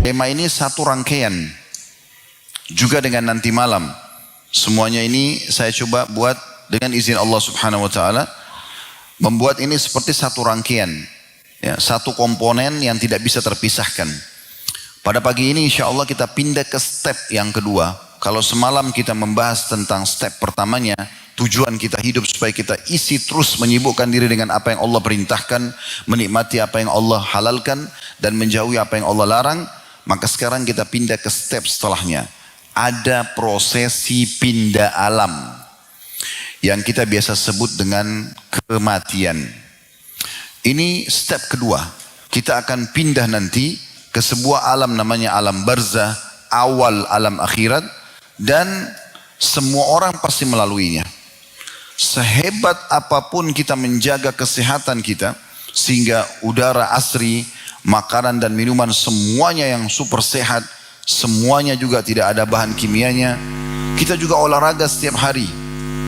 Tema ini satu rangkaian, juga dengan nanti malam. Semuanya ini saya coba buat dengan izin Allah Subhanahu wa Ta'ala, membuat ini seperti satu rangkaian, ya, satu komponen yang tidak bisa terpisahkan. Pada pagi ini insya Allah kita pindah ke step yang kedua. Kalau semalam kita membahas tentang step pertamanya, tujuan kita hidup supaya kita isi terus menyibukkan diri dengan apa yang Allah perintahkan, menikmati apa yang Allah halalkan, dan menjauhi apa yang Allah larang. Maka sekarang kita pindah ke step setelahnya. Ada prosesi pindah alam yang kita biasa sebut dengan kematian. Ini step kedua. Kita akan pindah nanti ke sebuah alam namanya alam barzah, awal alam akhirat, dan semua orang pasti melaluinya. Sehebat apapun kita menjaga kesehatan kita, sehingga udara asri, makanan dan minuman semuanya yang super sehat, semuanya juga tidak ada bahan kimianya. Kita juga olahraga setiap hari,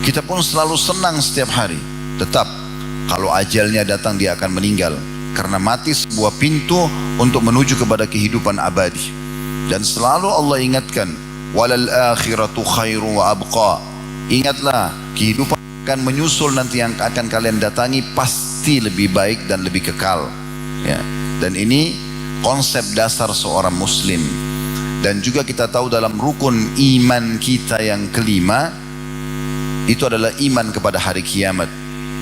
kita pun selalu senang setiap hari. Tetap kalau ajalnya datang dia akan meninggal, karena mati sebuah pintu untuk menuju kepada kehidupan abadi. Dan selalu Allah ingatkan, walal akhiratu khairu wa abqa. Ingatlah, kehidupan akan menyusul nanti yang akan kalian datangi pasti lebih baik dan lebih kekal, ya. Dan ini konsep dasar seorang muslim. Dan juga kita tahu dalam rukun iman kita yang kelima, itu adalah iman kepada hari kiamat.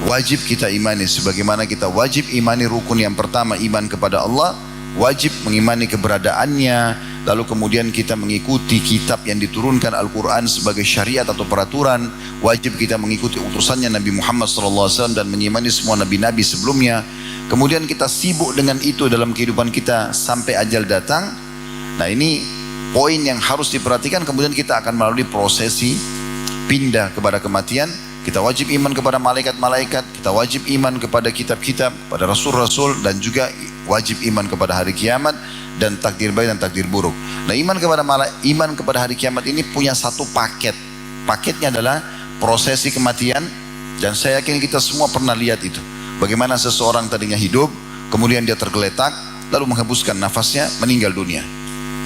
Wajib kita imani, sebagaimana kita wajib imani rukun yang pertama, iman kepada Allah, wajib mengimani keberadaannya, lalu kemudian kita mengikuti kitab yang diturunkan Al-Quran sebagai syariat atau peraturan, wajib kita mengikuti utusannya Nabi Muhammad SAW dan mengimani semua nabi-nabi sebelumnya. Kemudian kita sibuk dengan itu dalam kehidupan kita sampai ajal datang. Nah, ini poin yang harus diperhatikan. Kemudian kita akan melalui prosesi pindah kepada kematian. Kita wajib iman kepada malaikat-malaikat, kita wajib iman kepada kitab-kitab, pada rasul-rasul, dan juga wajib iman kepada hari kiamat dan takdir baik dan takdir buruk. Nah, iman kepada hari kiamat ini punya satu paket. Paketnya adalah prosesi kematian, dan saya yakin kita semua pernah lihat itu. Bagaimana seseorang tadinya hidup, kemudian dia tergeletak, lalu menghembuskan nafasnya, meninggal dunia.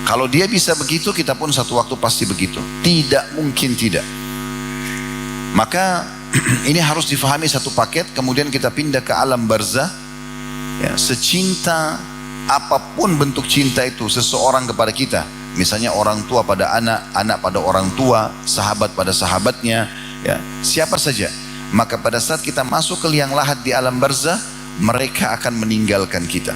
Kalau dia bisa begitu, kita pun satu waktu pasti begitu. Tidak mungkin tidak. Maka ini harus difahami satu paket. Kemudian kita pindah ke alam barzah, ya, secinta apapun bentuk cinta itu seseorang kepada kita, misalnya orang tua pada anak, anak pada orang tua, sahabat pada sahabatnya, ya, siapa saja. Maka pada saat kita masuk ke liang lahat di alam barzah, mereka akan meninggalkan kita.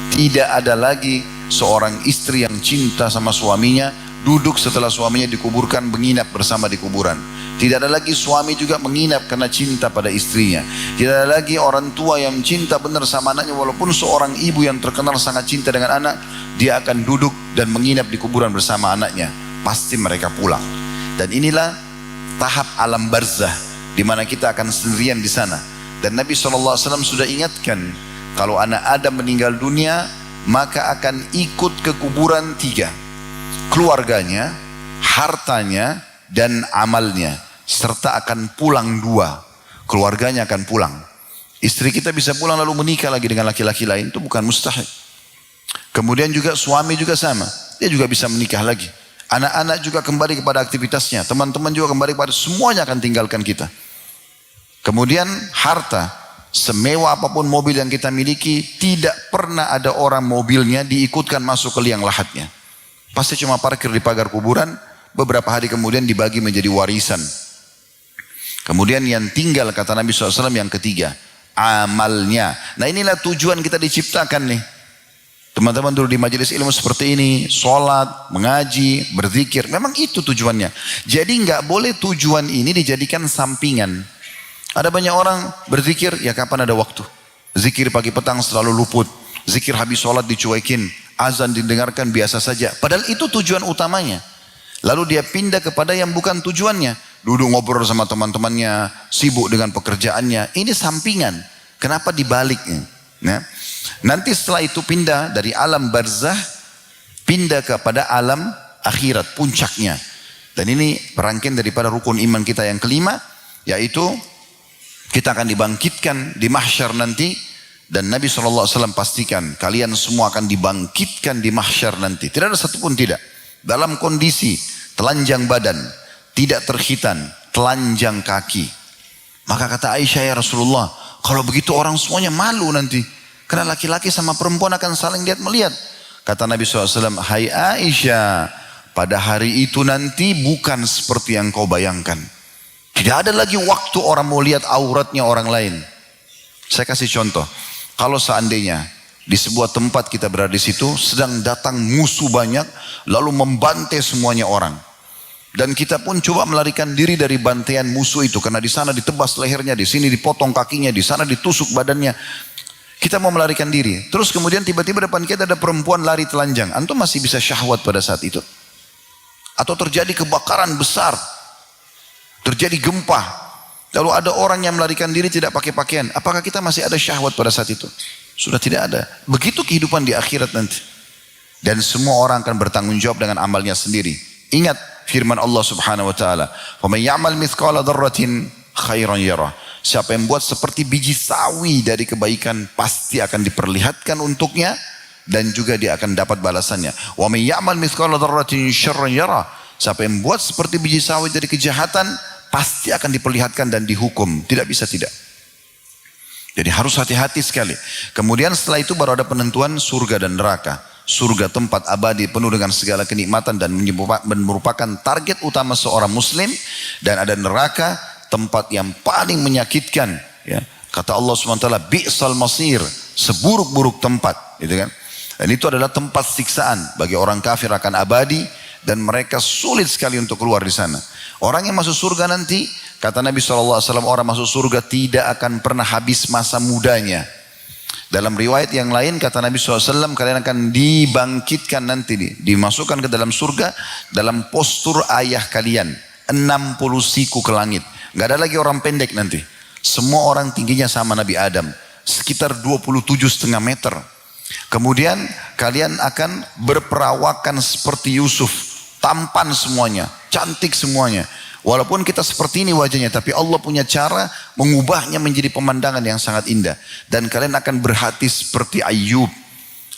Tidak ada lagi seorang istri yang cinta sama suaminya duduk setelah suaminya dikuburkan menginap bersama di kuburan. Tidak ada lagi suami juga menginap karena cinta pada istrinya. Tidak ada lagi orang tua yang cinta benar sama anaknya, walaupun seorang ibu yang terkenal sangat cinta dengan anak, dia akan duduk dan menginap di kuburan bersama anaknya. Pasti mereka pulang. Dan inilah tahap alam barzah, di mana kita akan sendirian di sana. Dan Nabi SAW sudah ingatkan, kalau anak Adam meninggal dunia, maka akan ikut ke kuburan 3. Keluarganya, hartanya, dan amalnya, serta akan pulang 2. Keluarganya akan pulang. Istri kita bisa pulang lalu menikah lagi dengan laki-laki lain, itu bukan mustahil. Kemudian juga suami juga sama, dia juga bisa menikah lagi. Anak-anak juga kembali kepada aktivitasnya, teman-teman juga kembali kepada, semuanya akan tinggalkan kita. Kemudian harta, semewah apapun mobil yang kita miliki, tidak pernah ada orang mobilnya diikutkan masuk ke liang lahatnya. Pasti cuma parkir di pagar kuburan, beberapa hari kemudian dibagi menjadi warisan. Kemudian yang tinggal, kata Nabi SAW, yang ketiga, amalnya. Nah, inilah tujuan kita diciptakan nih. Teman-teman dulu di majelis ilmu seperti ini, sholat, mengaji, berzikir, memang itu tujuannya. Jadi nggak boleh tujuan ini dijadikan sampingan. Ada banyak orang berzikir, ya kapan ada waktu. Zikir pagi petang selalu luput. Zikir habis sholat dicuekin. Azan didengarkan biasa saja. Padahal itu tujuan utamanya. Lalu dia pindah kepada yang bukan tujuannya. Duduk ngobrol sama teman-temannya, sibuk dengan pekerjaannya. Ini sampingan. Kenapa dibaliknya? Nah, nanti setelah itu pindah dari alam barzah, pindah kepada alam akhirat, puncaknya. Dan ini rangkaian daripada rukun iman kita yang kelima, yaitu kita akan dibangkitkan di mahsyar nanti Dan Nabi SAW pastikan kalian semua akan dibangkitkan di mahsyar nanti. Tidak ada satupun tidak. Dalam kondisi telanjang badan, tidak terkhitan, telanjang kaki. Maka kata Aisyah, ya Rasulullah, kalau begitu orang semuanya malu nanti. Karena laki-laki sama perempuan akan saling lihat melihat. Kata Nabi SAW, hai Aisyah, pada hari itu nanti bukan seperti yang kau bayangkan. Tidak ada lagi waktu orang mau lihat auratnya orang lain. Saya kasih contoh. Kalau seandainya di sebuah tempat kita berada di situ, sedang datang musuh banyak, lalu membantai semuanya orang. Dan kita pun coba melarikan diri dari bantaian musuh itu. Karena di sana ditebas lehernya, di sini dipotong kakinya, di sana ditusuk badannya. Kita mau melarikan diri. Terus kemudian tiba-tiba depan kita ada perempuan lari telanjang. Antum masih bisa syahwat pada saat itu? Atau terjadi kebakaran besar, terjadi gempa, lalu ada orang yang melarikan diri tidak pakai pakaian. Apakah kita masih ada syahwat pada saat itu? Sudah tidak ada. Begitu kehidupan di akhirat nanti. Dan semua orang akan bertanggung jawab dengan amalnya sendiri. Ingat firman Allah Subhanahu wa taala, "Faman ya'mal mithqala dzarratin khairan yarah." Siapa yang buat seperti biji sawi dari kebaikan pasti akan diperlihatkan untuknya dan juga dia akan dapat balasannya. "Wa man ya'mal mithqala dzarratin syarran yarah." Siapa yang buat seperti biji sawi dari kejahatan pasti akan diperlihatkan dan dihukum. Tidak bisa tidak. Jadi harus hati-hati sekali. Kemudian setelah itu baru ada penentuan surga dan neraka. Surga tempat abadi penuh dengan segala kenikmatan dan merupakan target utama seorang muslim. Dan ada neraka tempat yang paling menyakitkan. Ya. Kata Allah SWT, bi'sal masir, seburuk-buruk tempat. Gitu kan? Dan itu adalah tempat siksaan bagi orang kafir akan abadi. Dan mereka sulit sekali untuk keluar di sana. Orang yang masuk surga nanti, kata Nabi SAW, orang masuk surga tidak akan pernah habis masa mudanya. Dalam riwayat yang lain, kata Nabi SAW, kalian akan dibangkitkan nanti, dimasukkan ke dalam surga, dalam postur ayah kalian. 60 siku ke langit. Gak ada lagi orang pendek nanti. Semua orang tingginya sama Nabi Adam. Sekitar 27,5 meter. Kemudian kalian akan berperawakan seperti Yusuf. Tampan semuanya, cantik semuanya. Walaupun kita seperti ini wajahnya, tapi Allah punya cara mengubahnya menjadi pemandangan yang sangat indah. Dan kalian akan berhati seperti Ayub.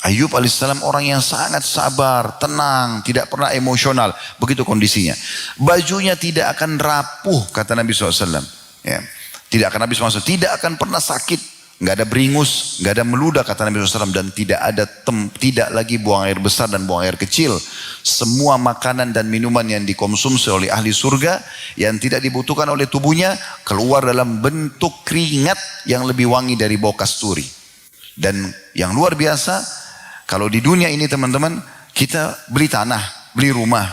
Ayub alaihissalam orang yang sangat sabar, tenang, tidak pernah emosional. Begitu kondisinya. Bajunya tidak akan rapuh, kata Nabi SAW. Ya. Tidak akan habis masa, tidak akan pernah sakit. Nggak ada beringus, nggak ada meludah, kata Nabi SAW. Dan tidak lagi buang air besar dan buang air kecil. Semua makanan dan minuman yang dikonsumsi oleh ahli surga, yang tidak dibutuhkan oleh tubuhnya, keluar dalam bentuk keringat yang lebih wangi dari bau kasturi. Dan yang luar biasa, kalau di dunia ini teman-teman, kita beli tanah, beli rumah,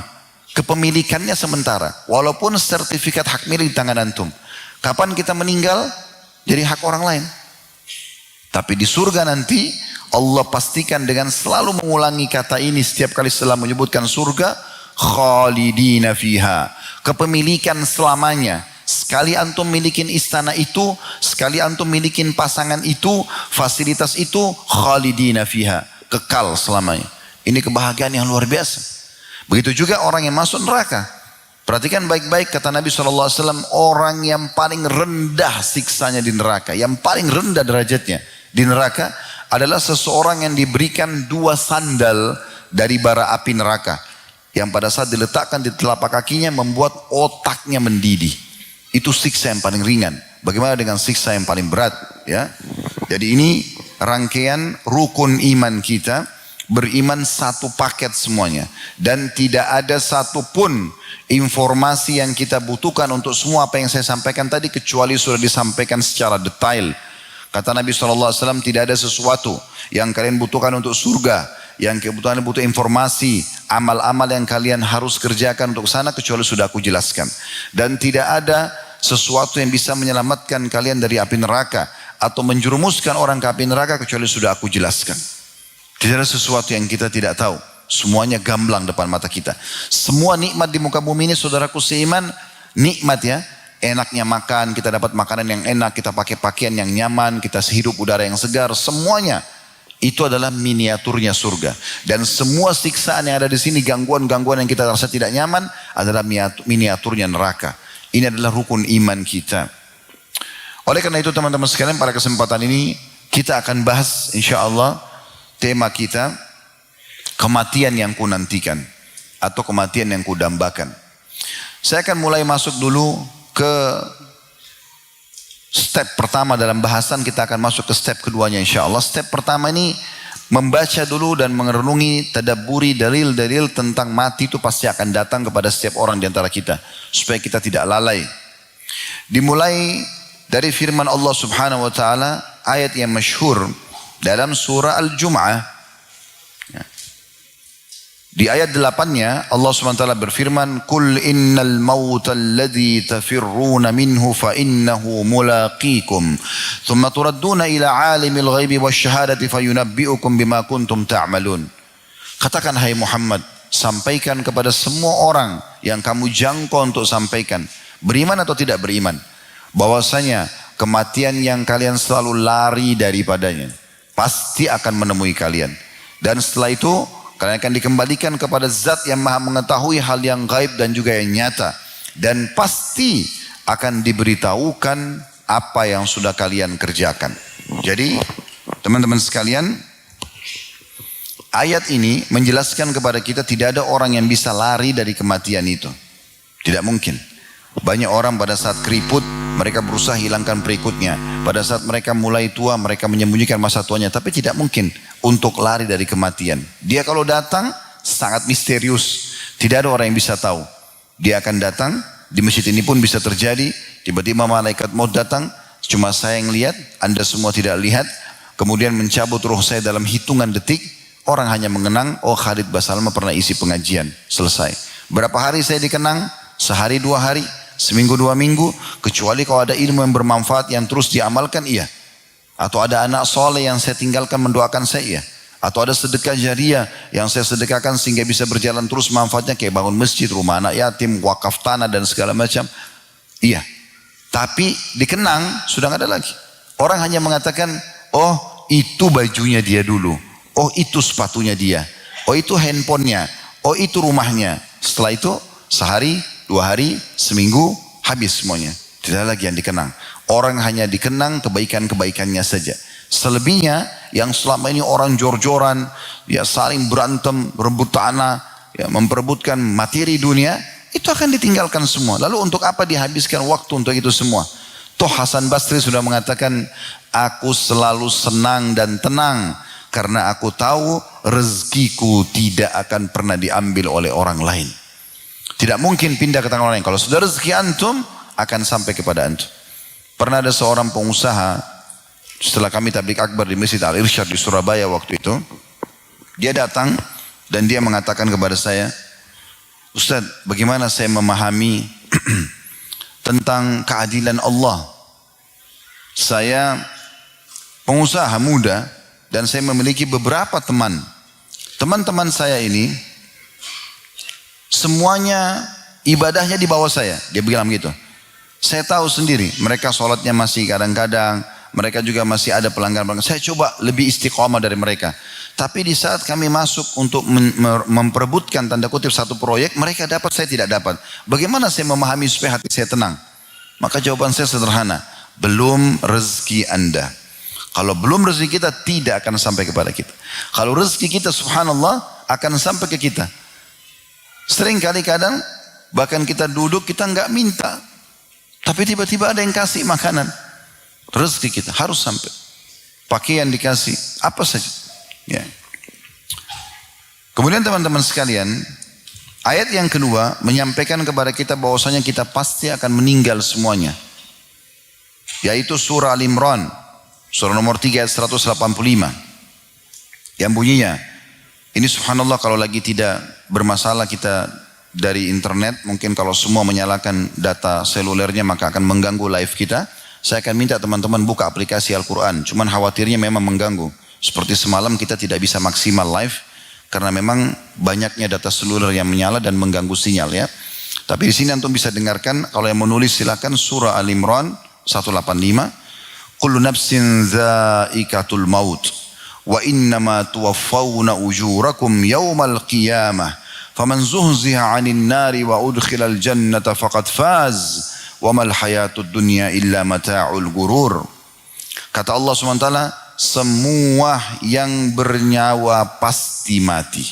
kepemilikannya sementara. Walaupun sertifikat hak milik di tangan antum. Kapan kita meninggal, jadi hak orang lain. Tapi di surga nanti Allah pastikan dengan selalu mengulangi kata ini setiap kali setelah menyebutkan surga, khalidina fiha, kepemilikan selamanya. Sekali antum milikin istana itu, sekali antum milikin pasangan itu, fasilitas itu, khalidina fiha, kekal selamanya. Ini kebahagiaan yang luar biasa. Begitu juga orang yang masuk neraka. Perhatikan baik-baik kata Nabi SAW, orang yang paling rendah siksanya di neraka, yang paling rendah derajatnya di neraka adalah seseorang yang diberikan 2 sandal dari bara api neraka. Yang pada saat diletakkan di telapak kakinya membuat otaknya mendidih. Itu siksa yang paling ringan. Bagaimana dengan siksa yang paling berat? Ya. Jadi ini rangkaian rukun iman kita. Beriman satu paket semuanya. Dan tidak ada satupun informasi yang kita butuhkan untuk semua apa yang saya sampaikan tadi, kecuali sudah disampaikan secara detail. Kata Nabi SAW, tidak ada sesuatu yang kalian butuhkan untuk surga, yang kebutuhan butuh informasi, amal-amal yang kalian harus kerjakan untuk sana, kecuali sudah aku jelaskan. Dan tidak ada sesuatu yang bisa menyelamatkan kalian dari api neraka, atau menjerumuskan orang ke api neraka, kecuali sudah aku jelaskan. Tidak ada sesuatu yang kita tidak tahu. Semuanya gamblang depan mata kita. Semua nikmat di muka bumi ini, saudaraku seiman, nikmat ya. Enaknya makan, kita dapat makanan yang enak, kita pakai pakaian yang nyaman, kita hirup udara yang segar, semuanya itu adalah miniaturnya surga. Dan semua siksaan yang ada di sini, gangguan-gangguan yang kita rasa tidak nyaman, adalah miniaturnya neraka. Ini adalah rukun iman kita. Oleh karena itu teman-teman sekalian, pada kesempatan ini Kita akan bahas insya Allah tema kita kematian yang ku nantikan atau kematian yang ku dambakan. Saya akan mulai masuk dulu ke step pertama dalam bahasan, kita akan masuk ke step keduanya insya Allah. Step pertama ini membaca dulu dan merenungi, tadabburi dalil-dalil tentang mati itu pasti akan datang kepada setiap orang di antara kita. Supaya kita tidak lalai. Dimulai dari firman Allah subhanahu wa ta'ala, ayat yang masyhur dalam surah Al-Jum'ah. Di ayat 8-nya Allah SWT berfirman, Qul innal mawta alladhi tafirruna minhu fa innahu mulaqikum thumma turadduna ila alimil ghaibi wasyahadati fayunabbi'ukum bima kuntum ta'malun. Katakan hai Muhammad, sampaikan kepada semua orang yang kamu jangkau untuk sampaikan, beriman atau tidak beriman, bahwasanya kematian yang kalian selalu lari daripadanya pasti akan menemui kalian. Dan setelah itu kalian akan dikembalikan kepada zat yang maha mengetahui hal yang gaib dan juga yang nyata. Dan pasti akan diberitahukan apa yang sudah kalian kerjakan. Jadi teman-teman sekalian, ayat ini menjelaskan kepada kita tidak ada orang yang bisa lari dari kematian itu. Tidak mungkin. Banyak orang pada saat keriput mereka berusaha hilangkan berikutnya. Pada saat mereka mulai tua mereka menyembunyikan masa tuanya. Tapi tidak mungkin untuk lari dari kematian. Dia kalau datang sangat misterius. Tidak ada orang yang bisa tahu. Dia akan datang. Di masjid ini pun bisa terjadi. Tiba-tiba malaikat maut datang. Cuma saya yang lihat, anda semua tidak lihat. Kemudian mencabut ruh saya dalam hitungan detik. Orang hanya mengenang, oh Khalid Basalamah pernah isi pengajian. Selesai. Berapa hari saya dikenang? Sehari 2 hari. Seminggu 2 minggu, kecuali kalau ada ilmu yang bermanfaat yang terus diamalkan, iya. Atau ada anak soleh yang saya tinggalkan mendoakan saya, iya. Atau ada sedekah jariah yang saya sedekahkan sehingga bisa berjalan terus manfaatnya, kayak bangun masjid, rumah anak yatim, wakaf tanah dan segala macam, iya. Tapi dikenang sudah nggak ada lagi. Orang hanya mengatakan, oh itu bajunya dia dulu, oh itu sepatunya dia, oh itu handphonenya, oh itu rumahnya. Setelah itu sehari, 2 hari, seminggu, habis semuanya. Tidak lagi yang dikenang. Orang hanya dikenang kebaikan-kebaikannya saja. Selebihnya yang selama ini orang jor-joran, ya saling berantem, rebut tanah, ya memperebutkan materi dunia, itu akan ditinggalkan semua. Lalu untuk apa dihabiskan waktu untuk itu semua? Toh Hasan Basri sudah mengatakan, aku selalu senang dan tenang karena aku tahu rezekiku tidak akan pernah diambil oleh orang lain. Tidak mungkin pindah ke tangan orang lain. Kalau sudah rezeki antum, akan sampai kepada antum. Pernah ada seorang pengusaha, setelah kami tabligh akbar di Masjid Al-Irsyad di Surabaya waktu itu, dia datang dan dia mengatakan kepada saya, Ustaz, bagaimana saya memahami tentang keadilan Allah? Saya pengusaha muda dan saya memiliki beberapa teman. Teman-teman saya ini semuanya ibadahnya di bawah saya. Dia bilang gitu. Saya tahu sendiri, mereka sholatnya masih kadang-kadang, mereka juga masih ada pelanggaran. Saya coba lebih istiqomah dari mereka. Tapi di saat kami masuk untuk memperebutkan tanda kutip satu proyek, mereka dapat, saya tidak dapat. Bagaimana saya memahami supaya hati saya tenang? Maka jawaban saya sederhana, belum rezeki anda. Kalau belum rezeki kita, tidak akan sampai kepada kita. Kalau rezeki kita subhanallah akan sampai ke kita. Sering kali kadang bahkan kita duduk kita nggak minta, tapi tiba-tiba ada yang kasih makanan. Rezeki kita harus sampai. Pakaian dikasih, apa saja. Ya. Kemudian teman-teman sekalian, ayat yang kedua menyampaikan kepada kita bahwasanya kita pasti akan meninggal semuanya. Yaitu surah Al-Imran, surah nomor 3 ayat 185. Yang bunyinya, ini subhanallah kalau lagi tidak bermasalah kita dari internet, mungkin kalau semua menyalakan data selulernya maka akan mengganggu live kita. Saya akan minta teman-teman buka aplikasi Al-Quran. Cuman khawatirnya memang mengganggu. Seperti semalam kita tidak bisa maksimal live karena memang banyaknya data seluler yang menyala dan mengganggu sinyal ya. Tapi di sini antum bisa dengarkan, kalau yang menulis silakan surah Al-Imran 185. Kullu nafsin dha'iqatul maut. Wa innama tuwaffawna ujurakum yawmal qiyamah faman zuhziha 'anil nari wa udkhilal jannata faqad faz wa mal hayatud dunya illa mata'ul gurur. Kata Allah SWT, semua yang bernyawa pasti mati.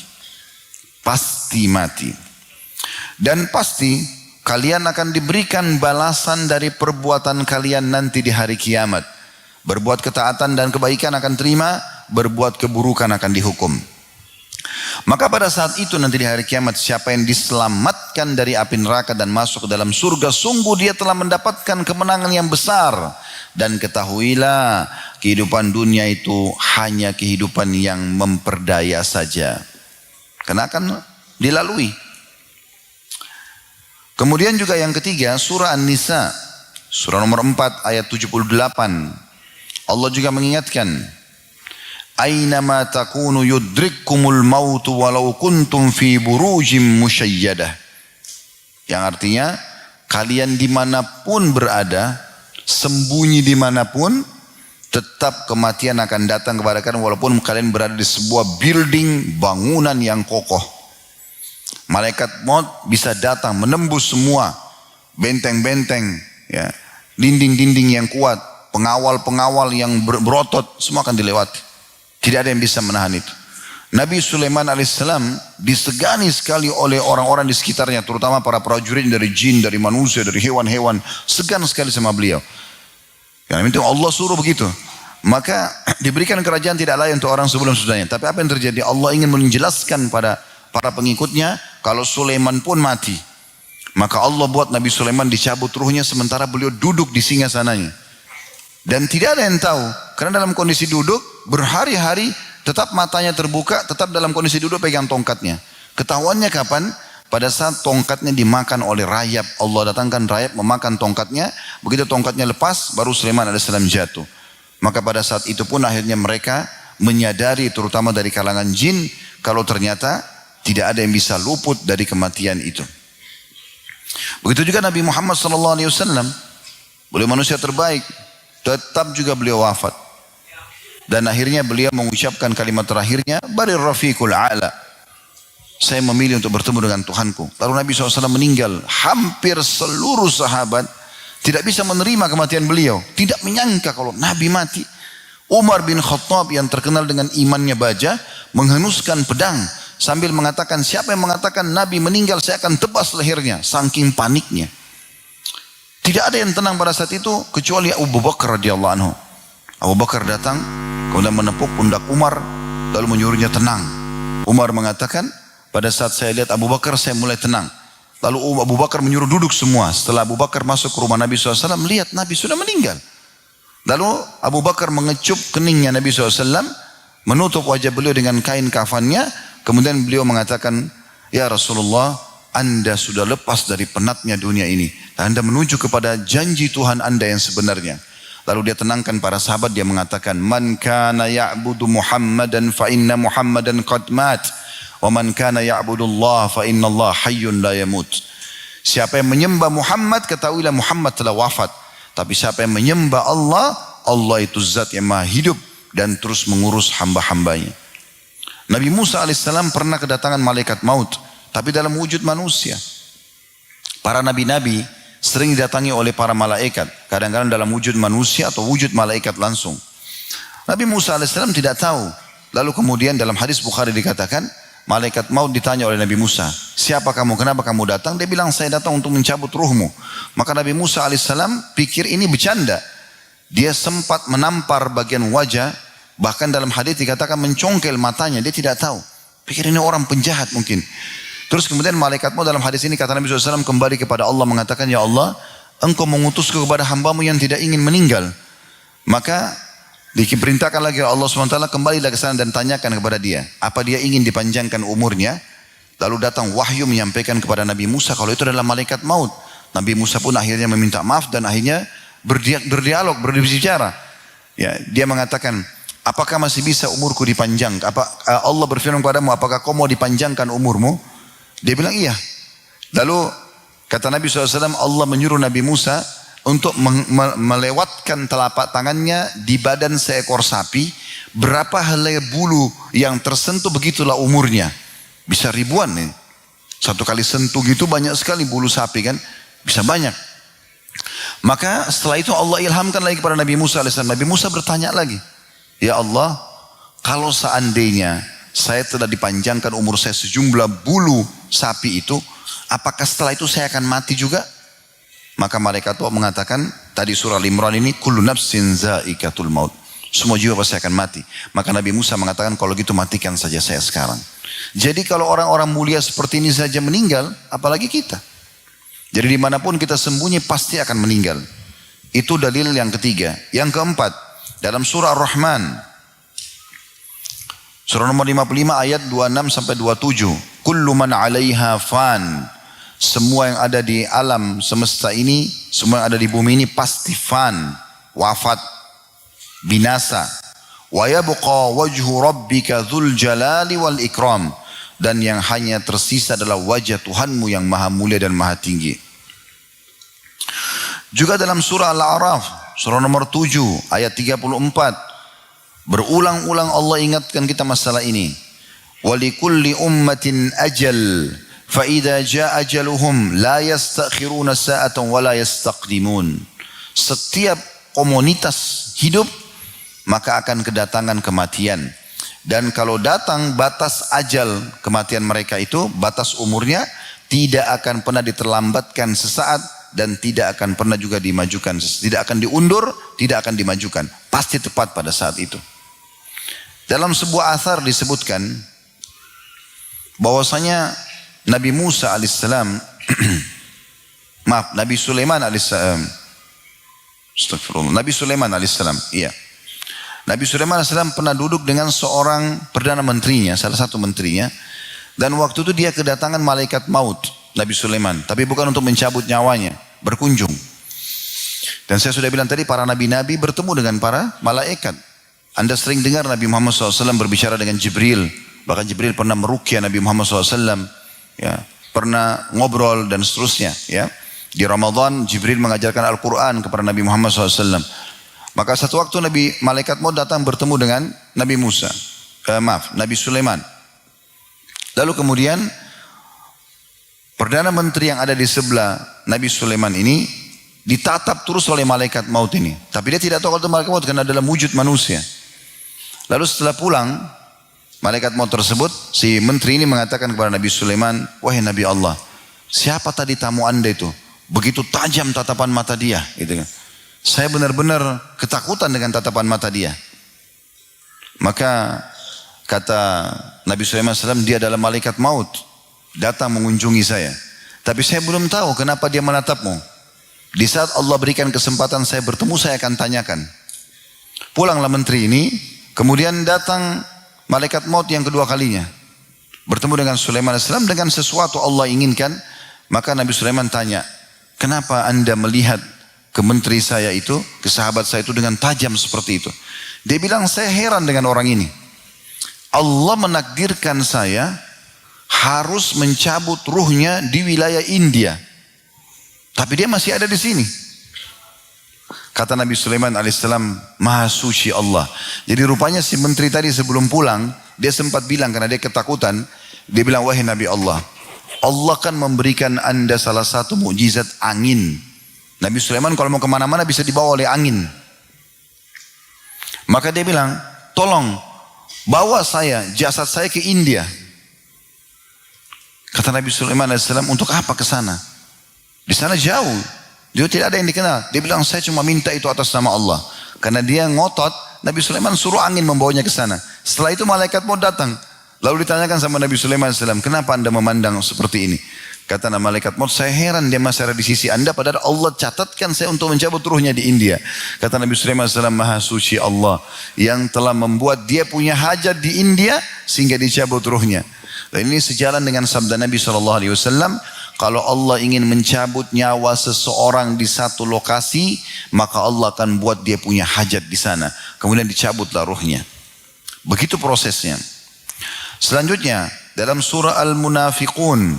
Pasti mati. Dan pasti kalian akan diberikan balasan dari perbuatan kalian nanti di hari kiamat. Berbuat ketaatan dan kebaikan akan terima, berbuat keburukan akan dihukum. Maka pada saat itu nanti di hari kiamat, siapa yang diselamatkan dari api neraka dan masuk ke dalam surga, sungguh dia telah mendapatkan kemenangan yang besar. Dan ketahuilah, kehidupan dunia itu hanya kehidupan yang memperdaya saja. Karena akan dilalui. Kemudian juga yang ketiga, surah An-Nisa, surah nomor 4 ayat 78. Allah juga mengingatkan, Aynama takunu yudrikkumul mautu walau kuntum fi burujim musyayyadah. Yang artinya, kalian dimanapun berada, sembunyi dimanapun, tetap kematian akan datang kepada kalian walaupun kalian berada di sebuah building, bangunan yang kokoh. Malaikat maut bisa datang menembus semua benteng-benteng, ya, dinding-dinding yang kuat, pengawal-pengawal yang berotot, semua akan dilewati. Tidak ada yang bisa menahan itu. Nabi Sulaiman alaihissalam disegani sekali oleh orang-orang di sekitarnya, terutama para prajurit dari jin, dari manusia, dari hewan-hewan, segan sekali sama beliau. Karena itu Allah suruh begitu. Maka diberikan kerajaan tidak lain untuk orang sebelum sudahnya. Tapi apa yang terjadi? Allah ingin menjelaskan pada para pengikutnya kalau Sulaiman pun mati. Maka Allah buat Nabi Sulaiman dicabut ruhnya sementara beliau duduk di singgasananya. Dan tidak ada yang tahu, karena dalam kondisi duduk berhari-hari tetap matanya terbuka, tetap dalam kondisi duduk pegang tongkatnya. Ketahuannya kapan? Pada saat tongkatnya dimakan oleh rayap. Allah datangkan rayap memakan tongkatnya. Begitu tongkatnya lepas, baru Sulaiman alaihissalam jatuh. Maka pada saat itu pun akhirnya mereka menyadari, terutama dari kalangan jin, kalau ternyata tidak ada yang bisa luput dari kematian itu. Begitu juga Nabi Muhammad SAW, beliau manusia terbaik, tetap juga beliau wafat. Dan akhirnya beliau mengucapkan kalimat terakhirnya, Barir Rafiqul A'la. Saya memilih untuk bertemu dengan Tuhanku. Lalu Nabi SAW meninggal. Hampir seluruh sahabat tidak bisa menerima kematian beliau. Tidak menyangka kalau Nabi mati. Umar bin Khattab yang terkenal dengan imannya baja, menghenuskan pedang sambil mengatakan, siapa yang mengatakan Nabi meninggal, saya akan tebas lehernya. Saking paniknya. Tidak ada yang tenang pada saat itu kecuali Abu Bakar radhiyallahu anhu. Abu Bakar datang, kemudian menepuk pundak Umar, lalu menyuruhnya tenang. Umar mengatakan, pada saat saya lihat Abu Bakar, saya mulai tenang. Lalu Abu Bakar menyuruh duduk semua. Setelah Abu Bakar masuk ke rumah Nabi SAW, melihat Nabi sudah meninggal. Lalu Abu Bakar mengecup keningnya Nabi SAW, menutup wajah beliau dengan kain kafannya. Kemudian beliau mengatakan, ya Rasulullah, Anda sudah lepas dari penatnya dunia ini. Anda menuju kepada janji Tuhan Anda yang sebenarnya. Lalu dia tenangkan para sahabat, dia mengatakan, Man kana ya'budu Muhammadan fa inna Muhammadan qad mat. Wa man kana ya'budu Allah fa inna Allah hayyun la yamut. Siapa yang menyembah Muhammad, ketahuilah Muhammad telah wafat. Tapi siapa yang menyembah Allah, Allah itu zat yang maha hidup dan terus mengurus hamba-hambanya. Nabi Musa alaihissalam pernah kedatangan malaikat maut, tapi dalam wujud manusia. Para nabi-nabi sering didatangi oleh para malaikat, kadang-kadang dalam wujud manusia atau wujud malaikat langsung. Nabi Musa alaihissalam tidak tahu. Lalu kemudian dalam hadis Bukhari dikatakan, malaikat maut ditanya oleh Nabi Musa, siapa kamu, kenapa kamu datang? Dia bilang, saya datang untuk mencabut ruhmu. Maka Nabi Musa alaihissalam pikir ini bercanda. Dia sempat menampar bagian wajah, bahkan dalam hadis dikatakan mencongkel matanya, dia tidak tahu. Pikir ini orang penjahat mungkin. Terus kemudian malaikatmu dalam hadis ini kata Nabi SAW kembali kepada Allah mengatakan, ya Allah, engkau mengutusku kepada hambamu yang tidak ingin meninggal. Maka diperintahkan lagi Allah SWT, kembalilah ke sana dan tanyakan kepada dia, apa dia ingin dipanjangkan umurnya. Lalu datang wahyu menyampaikan kepada Nabi Musa kalau itu adalah malaikat maut. Nabi Musa pun akhirnya meminta maaf dan akhirnya berdialog, berbicara. Ya, dia mengatakan, apakah masih bisa umurku dipanjang? Allah berfirman kepadamu, apakah kau mau dipanjangkan umurmu? Dia bilang iya. Lalu kata Nabi SAW, Allah menyuruh Nabi Musa untuk melewatkan telapak tangannya di badan seekor sapi. Berapa helai bulu yang tersentuh begitulah umurnya. Bisa ribuan nih. Satu kali sentuh gitu banyak sekali bulu sapi kan. Bisa banyak. Maka setelah itu Allah ilhamkan lagi kepada Nabi Musa AS. Nabi Musa bertanya lagi. Ya Allah, kalau seandainya saya telah dipanjangkan umur saya sejumlah bulu sapi itu, apakah setelah itu saya akan mati juga? Maka malaikat Allah mengatakan, tadi surah Al-Imran ini, kullu nafsin za'iqatul maut. Semua jiwa pasti akan mati. Maka Nabi Musa mengatakan, kalau gitu matikan saja saya sekarang. Jadi kalau orang-orang mulia seperti ini saja meninggal, apalagi kita. Jadi dimanapun kita sembunyi pasti akan meninggal. Itu dalil yang ketiga. Yang keempat, dalam surah Ar-Rahman, surah nomor 55 ayat 26 sampai 27. Kullu man 'alaiha fan. Semua yang ada di alam semesta ini, semua yang ada di bumi ini pasti fan, wafat, binasa. Wa yabqa wajhu rabbika dzul jalali wal ikram. Dan yang hanya tersisa adalah wajah Tuhanmu yang maha mulia dan maha tinggi. Juga dalam surah Al-A'raf, surah nomor 7 ayat 34, berulang-ulang Allah ingatkan kita masalah ini. Walikulli ummatin ajal, fa idza jaa ajaluhum la yastakhiruna sa'atan wa la yastaqdimun. Setiap komunitas hidup maka akan kedatangan kematian. Dan kalau datang batas ajal kematian mereka itu, batas umurnya tidak akan pernah diterlambatkan sesaat dan tidak akan pernah juga dimajukan, tidak akan diundur, tidak akan dimajukan, pasti tepat pada saat itu. Dalam sebuah athar disebutkan bahwasanya Nabi Musa alaihissalam Nabi Sulaiman alaihissalam, astagfirullah, Nabi Sulaiman alaihissalam, iya. Nabi Sulaiman alaihissalam pernah duduk dengan seorang perdana menterinya, salah satu menterinya, dan waktu itu dia kedatangan malaikat maut, Nabi Sulaiman, tapi bukan untuk mencabut nyawanya, berkunjung. Dan saya sudah bilang tadi, para nabi-nabi bertemu dengan para malaikat. Anda sering dengar Nabi Muhammad SAW berbicara dengan Jibril, bahkan Jibril pernah meruqyah Nabi Muhammad SAW, ya, pernah ngobrol dan seterusnya. Ya. Di Ramadan Jibril mengajarkan Al-Quran kepada Nabi Muhammad SAW. Maka satu waktu malaikat maut datang bertemu dengan Nabi Nabi Sulaiman. Lalu kemudian Perdana Menteri yang ada di sebelah Nabi Sulaiman ini ditatap terus oleh malaikat maut ini. Tapi dia tidak tahu kalau itu malaikat maut karena dalam wujud manusia. Lalu setelah pulang, malaikat maut tersebut, si menteri ini mengatakan kepada Nabi Sulaiman, wahai Nabi Allah, siapa tadi tamu anda itu? Begitu tajam tatapan mata dia. Gitu kan. Saya benar-benar ketakutan dengan tatapan mata dia. Maka kata Nabi Sulaiman SAW, dia adalah malaikat maut, datang mengunjungi saya. Tapi saya belum tahu kenapa dia menatapmu. Di saat Allah berikan kesempatan saya bertemu, saya akan tanyakan. Pulanglah menteri ini, kemudian datang malaikat maut yang kedua kalinya. Bertemu dengan Sulaiman AS dengan sesuatu Allah inginkan. Maka Nabi Sulaiman tanya, kenapa anda melihat ke menteri saya itu, ke sahabat saya itu dengan tajam seperti itu? Dia bilang, saya heran dengan orang ini. Allah menakdirkan saya harus mencabut ruhnya di wilayah India. Tapi dia masih ada di sini. Kata Nabi Sulaiman alaihissalam, maha suci Allah. Jadi rupanya si menteri tadi sebelum pulang, dia sempat bilang karena dia ketakutan, dia bilang, wahai Nabi Allah, Allah kan memberikan anda salah satu mukjizat angin. Nabi Sulaiman kalau mau kemana-mana bisa dibawa oleh angin. Maka dia bilang, tolong bawa saya, jasad saya ke India. Kata Nabi Sulaiman alaihissalam, untuk apa ke sana? Di sana jauh, dia tidak ada yang dikenal. Dia bilang, saya cuma minta itu atas nama Allah. Karena dia ngotot, Nabi Sulaiman suruh angin membawanya ke sana. Setelah itu malaikat mau datang. Lalu ditanyakan sama Nabi Sulaiman alaihissalam, kenapa anda memandang seperti ini? Kata malaikat maut, saya heran dia masih ada di sisi anda, padahal Allah catatkan saya untuk mencabut ruhnya di India. Kata Nabi Sulaiman alaihissalam, maha suci Allah yang telah membuat dia punya hajat di India sehingga dicabut ruhnya. Dan ini sejalan dengan sabda Nabi SAW, kalau Allah ingin mencabut nyawa seseorang di satu lokasi, maka Allah akan buat dia punya hajat di sana. Kemudian dicabutlah ruhnya. Begitu prosesnya. Selanjutnya, dalam surah Al-Munafiqun,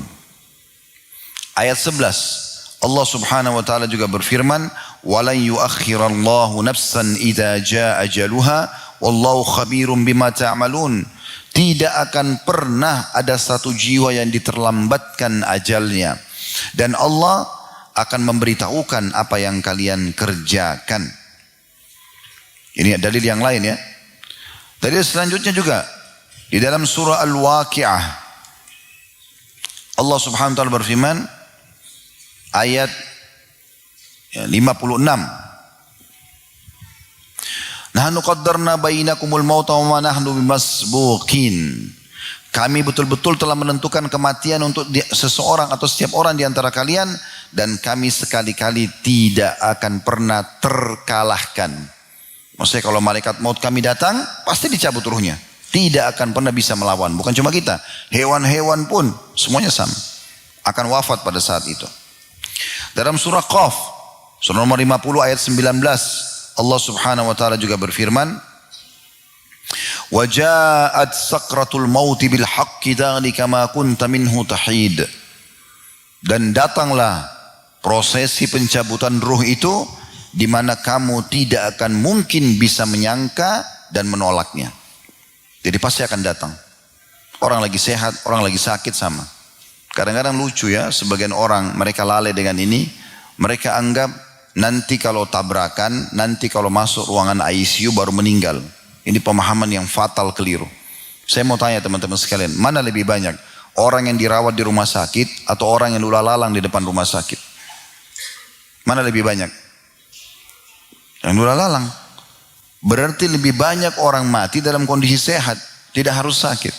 ayat 11, Allah subhanahu wa ta'ala juga berfirman, وَلَنْ يُؤَخِّرَ اللَّهُ نَفْسًا إِذَا جَاءَ أَجَلُهَا وَاللَّهُ خَبِيرٌ بِمَا تَعْمَلُونَ. Tidak akan pernah ada satu jiwa yang diterlambatkan ajalnya. Dan Allah akan memberitahukan apa yang kalian kerjakan. Ini dalil yang lain ya. Dari selanjutnya juga di dalam surah Al-Waqi'ah Allah Subhanahu wa taala berfirman ayat 56. Nahnu qaddarna bainakumul mauta wa ma nahnu bimasbuqin. Kami betul-betul telah menentukan kematian untuk seseorang atau setiap orang di antara kalian dan kami sekali-kali tidak akan pernah terkalahkan. Maksudnya kalau malaikat maut kami datang, pasti dicabut ruhnya. Tidak akan pernah bisa melawan. Bukan cuma kita, hewan-hewan pun semuanya sama. Akan wafat pada saat itu. Dalam surah Qaf, surah nomor 50 ayat 19, Allah Subhanahu wa taala juga berfirman, "Wa ja'at sakratul mauti bil haqqi dzalika ma kunta minhu tahid." Dan datanglah prosesi pencabutan ruh itu di mana kamu tidak akan mungkin bisa menyangka dan menolaknya. Jadi pasti akan datang. Orang lagi sehat, orang lagi sakit sama. Kadang-kadang lucu ya, sebagian orang mereka lalai dengan ini. Mereka anggap nanti kalau tabrakan, nanti kalau masuk ruangan ICU baru meninggal. Ini pemahaman yang fatal, keliru. Saya mau tanya teman-teman sekalian, mana lebih banyak? Orang yang dirawat di rumah sakit atau orang yang lulalang di depan rumah sakit? Mana lebih banyak? Yang lulalang. Berarti lebih banyak orang mati dalam kondisi sehat, tidak harus sakit.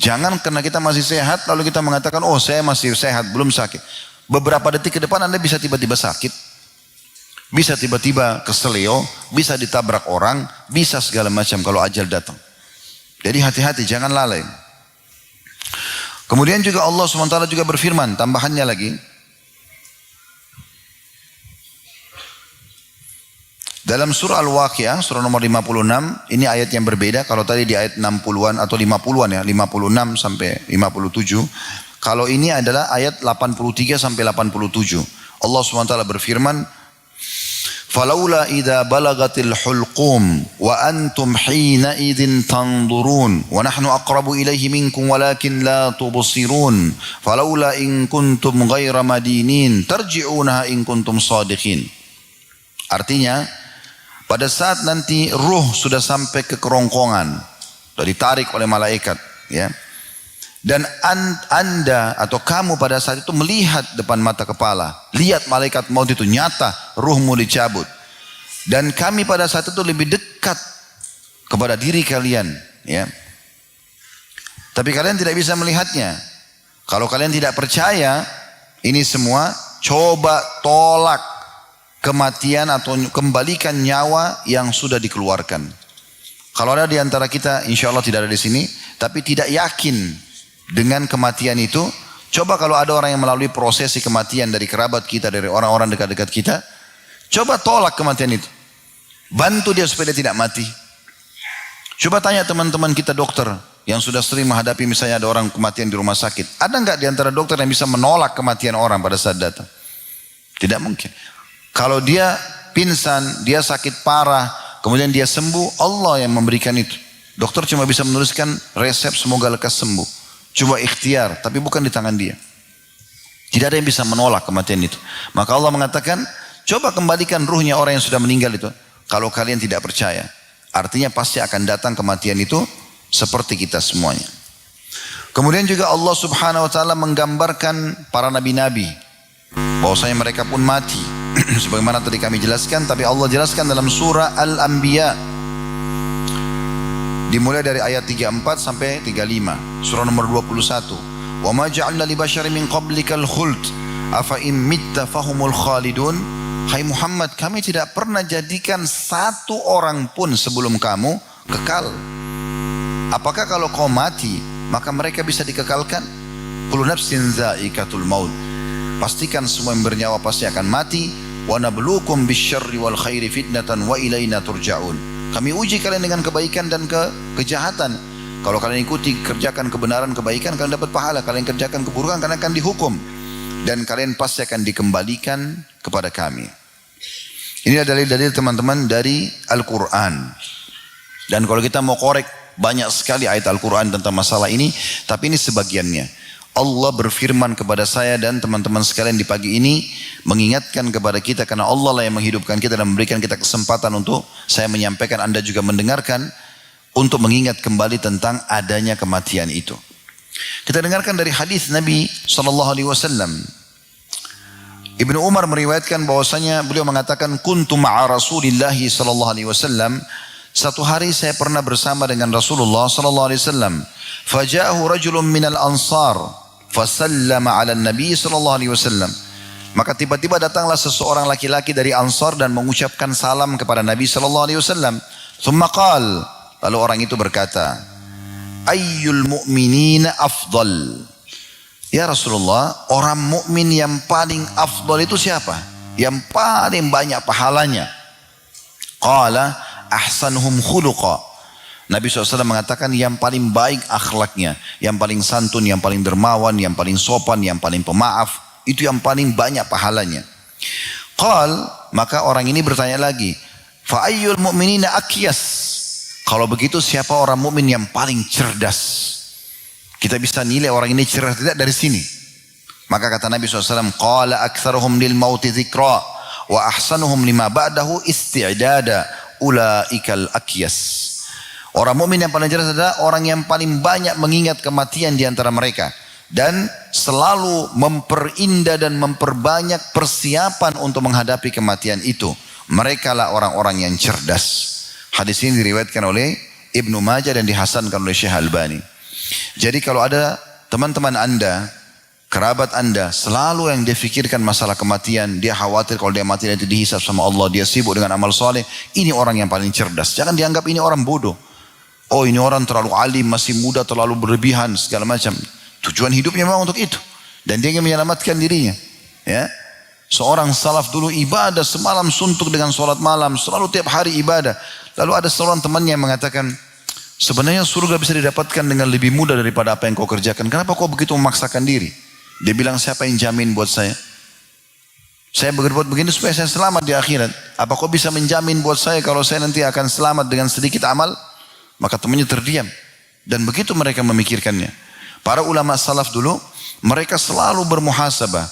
Jangan karena kita masih sehat lalu kita mengatakan, oh saya masih sehat, belum sakit. Beberapa detik ke depan Anda bisa tiba-tiba sakit. Bisa tiba-tiba keselio, bisa ditabrak orang, bisa segala macam kalau ajal datang. Jadi hati-hati, jangan lalai. Kemudian juga Allah SWT juga berfirman, tambahannya lagi. Dalam surah Al-Waqi'ah, surah nomor 56, ini ayat yang berbeda. Kalau tadi di ayat 60-an atau 50-an ya, 56 sampai 57. Kalau ini adalah ayat 83 sampai 87. Allah SWT berfirman, "Falaula idza balagatil hulqum wa antum hina idzin tanzurun wa nahnu aqrabu ilaihi minkum walakin la tubsirun falaula in kuntum ghaira madinin tarji'unaha in kuntum shadiqin." Artinya, pada saat nanti ruh sudah sampai ke kerongkongan, sudah ditarik oleh malaikat, ya. Dan anda atau kamu pada saat itu melihat depan mata kepala, lihat malaikat maut itu nyata, ruhmu dicabut. Dan kami pada saat itu lebih dekat kepada diri kalian, ya. Tapi kalian tidak bisa melihatnya. Kalau kalian tidak percaya ini semua, coba tolak kematian atau kembalikan nyawa yang sudah dikeluarkan. Kalau ada di antara kita, insya Allah tidak ada di sini, tapi tidak yakin dengan kematian itu, coba kalau ada orang yang melalui prosesi kematian dari kerabat kita, dari orang-orang dekat-dekat kita, coba tolak kematian itu. Bantu dia supaya dia tidak mati. Coba tanya teman-teman kita dokter yang sudah sering menghadapi misalnya ada orang kematian di rumah sakit. Ada nggak di antara dokter yang bisa menolak kematian orang pada saat datang? Tidak mungkin. Kalau dia pingsan, dia sakit parah, kemudian dia sembuh, Allah yang memberikan itu. Dokter cuma bisa menuliskan resep semoga lekas sembuh. Coba ikhtiar, tapi bukan di tangan dia. Tidak ada yang bisa menolak kematian itu. Maka Allah mengatakan, coba kembalikan ruhnya orang yang sudah meninggal itu. Kalau kalian tidak percaya, artinya pasti akan datang kematian itu seperti kita semuanya. Kemudian juga Allah Subhanahu wa taala menggambarkan para nabi-nabi bahwasanya mereka pun mati. Sebagaimana tadi kami jelaskan, tapi Allah jelaskan dalam surah Al-Anbiya. Dimulai dari ayat 34 sampai 35. Surah nomor 21. Wa ma ja'alna li basyarin min qablikal khuld afa in mitta fahumul khalidun. Hai Muhammad, kami tidak pernah jadikan satu orang pun sebelum kamu kekal. Apakah kalau kau mati maka mereka bisa dikekalkan? Kullu nafsin dha'iqatul maut. Pastikan semua yang bernyawa pasti akan mati. Wa nabluukum bisyarri wal khairi fitnatan wa ilaina turja'un. Kami uji kalian dengan kebaikan dan kejahatan. Kalau kalian ikuti, kerjakan kebenaran, kebaikan, kalian dapat pahala. Kalian kerjakan keburukan, kalian akan dihukum. Dan kalian pasti akan dikembalikan kepada kami. Ini adalah dalil teman-teman dari Al-Quran. Dan kalau kita mau korek, banyak sekali ayat Al-Quran tentang masalah ini. Tapi ini sebagiannya. Allah berfirman kepada saya dan teman-teman sekalian di pagi ini, mengingatkan kepada kita, karena Allah lah yang menghidupkan kita dan memberikan kita kesempatan untuk saya menyampaikan, Anda juga mendengarkan, untuk mengingat kembali tentang adanya kematian itu. Kita dengarkan dari hadis Nabi SAW. Ibnu Umar meriwayatkan bahwasanya beliau mengatakan, kuntu ma'a Rasulillah SAW. Satu hari saya pernah bersama dengan Rasulullah SAW. Faja'ahu rajulun minal ansar fasallama ala Nabi SAW. Maka tiba-tiba datanglah seseorang laki-laki dari Ansar dan mengucapkan salam kepada Nabi SAW. Thumma qal, lalu orang itu berkata, ayyul mu'minina afdal. Ya Rasulullah, orang mukmin yang paling afdal itu siapa? Yang paling banyak pahalanya. Qala ahsanuhum khuluqa. Nabi SAW mengatakan yang paling baik akhlaknya, yang paling santun, yang paling dermawan, yang paling sopan, yang paling pemaaf. Itu yang paling banyak pahalanya. Qal, maka orang ini bertanya lagi, fa ayyul mu'minina akyas. Kalau begitu siapa orang mukmin yang paling cerdas? Kita bisa nilai orang ini cerdas tidak dari sini. Maka kata Nabi SAW, qala aktsaruhum lil mauti dzikra wa ahsanuhum lima ba'dahu isti'dada ulaikal akyas. Orang mukmin yang paling cerdas adalah orang yang paling banyak mengingat kematian di antara mereka dan selalu memperindah dan memperbanyak persiapan untuk menghadapi kematian itu. Mereka lah orang-orang yang cerdas. Hadis ini diriwayatkan oleh Ibnu Majah dan dihasankan oleh Syekh Albani. Jadi kalau ada teman-teman Anda, kerabat Anda selalu yang dia fikirkan masalah kematian, dia khawatir kalau dia mati nanti dihisab sama Allah, dia sibuk dengan amal soleh, ini orang yang paling cerdas. Jangan dianggap ini orang bodoh. Oh, ini orang terlalu alim, masih muda, terlalu berlebihan, segala macam. Tujuan hidupnya memang untuk itu. Dan dia ingin menyelamatkan dirinya. Ya. Seorang salaf dulu ibadah semalam suntuk dengan sholat malam. Selalu tiap hari ibadah. Lalu ada seorang temannya yang mengatakan, sebenarnya surga bisa didapatkan dengan lebih mudah daripada apa yang kau kerjakan. Kenapa kau begitu memaksakan diri? Dia bilang, siapa yang jamin buat saya? Saya berbuat begini supaya saya selamat di akhirat. Apa kau bisa menjamin buat saya kalau saya nanti akan selamat dengan sedikit amal? Maka temannya terdiam. Dan begitu mereka memikirkannya. Para ulama salaf dulu, mereka selalu bermuhasabah.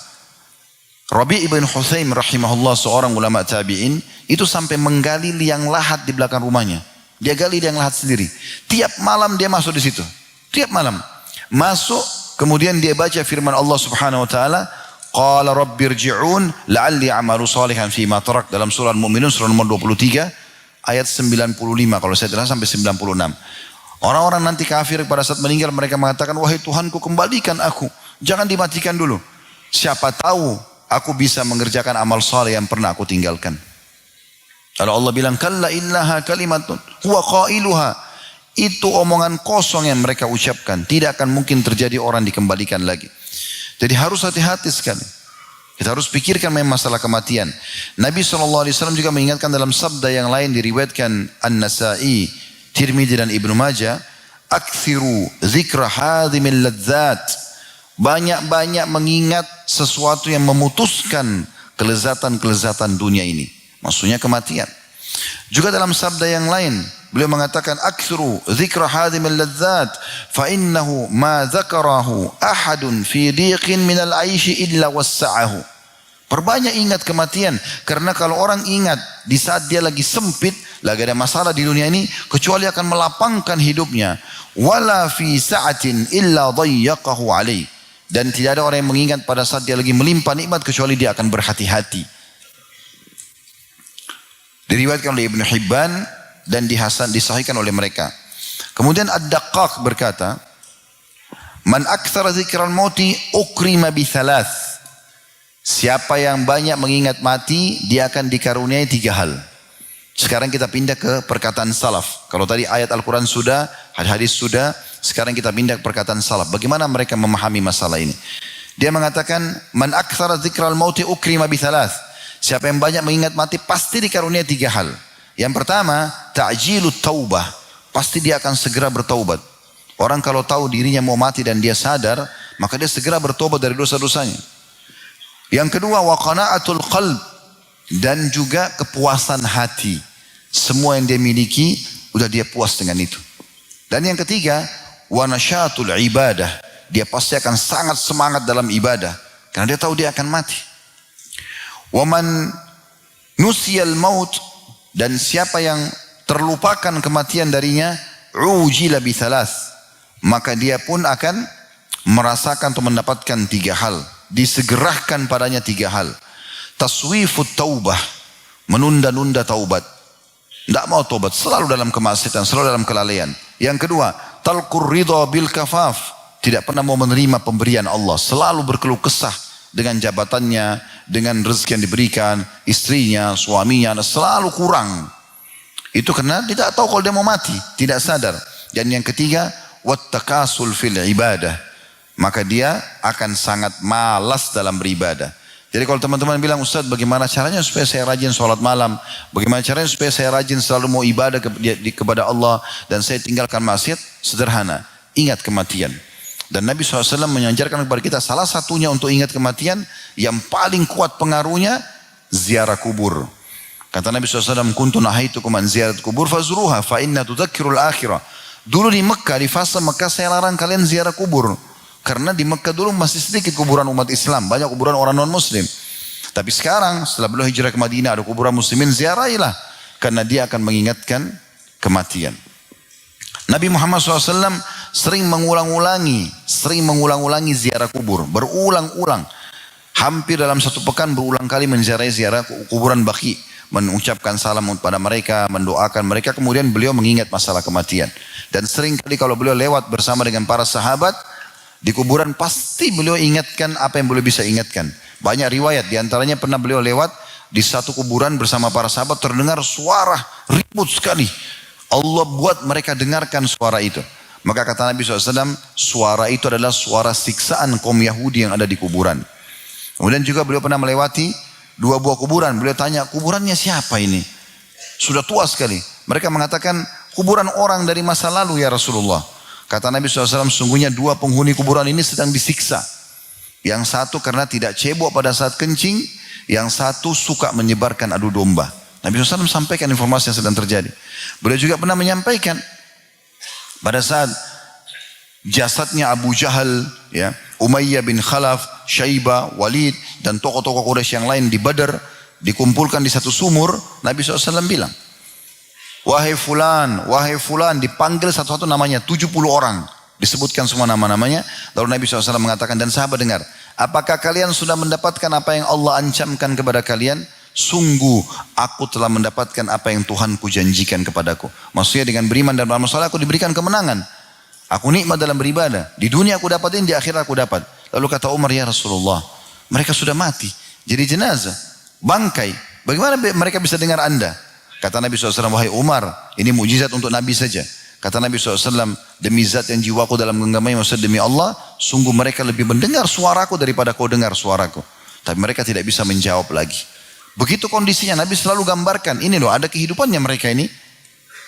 Rabi' ibn Hutsaim rahimahullah, seorang ulama tabi'in, itu sampai menggali liang lahat di belakang rumahnya. Dia gali liang lahat sendiri. Tiap malam dia masuk di situ. Tiap malam. Masuk, kemudian dia baca firman Allah subhanahu wa ta'ala, qala rabbirji'un la'alli amalu salihan fima tarak, dalam surah Al-Mu'minun, surah nomor 23, ayat 95, kalau saya tidak sampai 96. Orang-orang nanti kafir pada saat meninggal mereka mengatakan, wahai Tuhanku kembalikan aku, jangan dimatikan dulu. Siapa tahu aku bisa mengerjakan amal saleh yang pernah aku tinggalkan. Kalau Allah bilang, kalla innaha kalimatun huwa qailuha, itu omongan kosong yang mereka ucapkan, tidak akan mungkin terjadi orang dikembalikan lagi. Jadi harus hati-hati sekali. Kita harus pikirkan memang masalah kematian. Nabi SAW juga mengingatkan dalam sabda yang lain diriwayatkan An-Nasa'i, Tirmidzi dan Ibnu Majah, aktsiru dzikra hadhimil ladzat. Banyak-banyak mengingat sesuatu yang memutuskan kelezatan-kelezatan dunia ini. Maksudnya kematian. Juga dalam sabda yang lain, beliau mengatakan aktsiru dzikra hadhimil ladzat fa innahu ma dzakarahu ahadun fi dhiqin minal 'aishi illa wassa'ahu. Perbanyak ingat kematian, karena kalau orang ingat di saat dia lagi sempit, lagi ada masalah di dunia ini, kecuali akan melapangkan hidupnya. Wala fi sa'atin illa dhayyaqahu alaih. Dan tidak ada orang yang mengingat pada saat dia lagi melimpah nikmat kecuali dia akan berhati-hati. Diriwayatkan oleh Ibnu Hibban dan disahihkan oleh mereka. Kemudian Ad-Daqqaq berkata, man aktsara dzikral mauti ukrima bi thalath. Siapa yang banyak mengingat mati, dia akan dikaruniai 3 hal. Sekarang kita pindah ke perkataan salaf. Kalau tadi ayat Al-Quran sudah, hadis sudah, sekarang kita pindah ke perkataan salaf. Bagaimana mereka memahami masalah ini? Dia mengatakan, man aktsara dzikral mauti ukrima bi thalath. Siapa yang banyak mengingat mati pasti dikaruniai 3 hal. Yang pertama, ta'jilut taubah. Pasti dia akan segera bertaubat. Orang kalau tahu dirinya mau mati dan dia sadar, maka dia segera bertobat dari dosa-dosanya. Yang kedua, wa qana'atul qalb, dan juga kepuasan hati. Semua yang dia miliki udah dia puas dengan itu. Dan yang ketiga, wa nasyatul ibadah, dia pasti akan sangat semangat dalam ibadah karena dia tahu dia akan mati. Wa man nusiyal maut, dan siapa yang terlupakan kematian darinya, ujila bithalas, maka dia pun akan merasakan atau mendapatkan 3 hal. Disegerakan padanya 3 hal. Taswifut taubah, menunda-nunda taubat. Tidak mau taubat, selalu dalam kemaksiatan, selalu dalam kelalaian. Yang kedua, talqur ridha bil kafaf, tidak pernah mau menerima pemberian Allah, selalu berkeluh kesah dengan jabatannya, dengan rezeki yang diberikan, istrinya, suaminya, selalu kurang. Itu karena tidak tahu kalau dia mau mati, tidak sadar. Dan yang ketiga, wattakasul fil ibadah, maka dia akan sangat malas dalam beribadah. Jadi kalau teman-teman bilang, Ustaz bagaimana caranya supaya saya rajin sholat malam, bagaimana caranya supaya saya rajin selalu mau ibadah kepada Allah dan saya tinggalkan maksiat, sederhana, ingat kematian. Dan Nabi SAW mengajarkan kepada kita salah satunya untuk ingat kematian, yang paling kuat pengaruhnya ziarah kubur. Kata Nabi SAW, kuntu nahaitukum an ziarat kubur fazruha fa inna tudzakkirul akhirah. Dulu di Mekah, di fase Mekah saya larang kalian ziarah kubur. Karena di Mekah dulu masih sedikit kuburan umat Islam, banyak kuburan orang non muslim. Tapi sekarang setelah beliau hijrah ke Madinah ada kuburan muslimin, ziarahilah. Karena dia akan mengingatkan kematian. Nabi Muhammad SAW sering mengulang-ulangi ziarah kubur, berulang-ulang. Hampir dalam satu pekan berulang kali menziarahi ziarah kuburan Baqi, mengucapkan salam kepada mereka, mendoakan mereka, kemudian beliau mengingat masalah kematian. Dan sering kali kalau beliau lewat bersama dengan para sahabat di kuburan, pasti beliau ingatkan apa yang beliau bisa ingatkan. Banyak riwayat, diantaranya pernah beliau lewat di satu kuburan bersama para sahabat, terdengar suara ribut sekali. Allah buat mereka dengarkan suara itu. Maka kata Nabi SAW, suara itu adalah suara siksaan kaum Yahudi yang ada di kuburan. Kemudian juga beliau pernah melewati 2 buah kuburan. Beliau tanya, kuburannya siapa ini? Sudah tua sekali. Mereka mengatakan, kuburan orang dari masa lalu ya Rasulullah. Kata Nabi SAW, sungguhnya 2 penghuni kuburan ini sedang disiksa. Yang satu karena tidak cebok pada saat kencing, yang satu suka menyebarkan adu domba. Nabi SAW sampaikan informasi yang sedang terjadi. Beliau juga pernah menyampaikan, pada saat jasadnya Abu Jahal, ya, Umayyah bin Khalaf, Syaibah, Walid, dan tokoh-tokoh Quraisy yang lain di Badar, dikumpulkan di satu sumur, Nabi SAW bilang, wahai fulan, dipanggil satu-satu namanya, 70 orang. Disebutkan semua nama-namanya. Lalu Nabi SAW mengatakan, dan sahabat dengar, apakah kalian sudah mendapatkan apa yang Allah ancamkan kepada kalian? Sungguh aku telah mendapatkan apa yang Tuhanku janjikan kepadaku. Maksudnya dengan beriman dan beramal saleh aku diberikan kemenangan. Aku nikmat dalam beribadah. Di dunia aku dapatin, di akhirat aku dapat. Lalu kata Umar, ya Rasulullah, mereka sudah mati. Jadi jenazah, bangkai. Bagaimana mereka bisa dengar Anda? Kata Nabi SAW, wahai Umar, ini mujizat untuk Nabi saja. Kata Nabi SAW, demi zat yang jiwaku dalam genggamannya, maksud demi Allah, sungguh mereka lebih mendengar suaraku daripada kau dengar suaraku. Tapi mereka tidak bisa menjawab lagi. Begitu kondisinya, Nabi selalu gambarkan, ini loh ada kehidupannya mereka ini.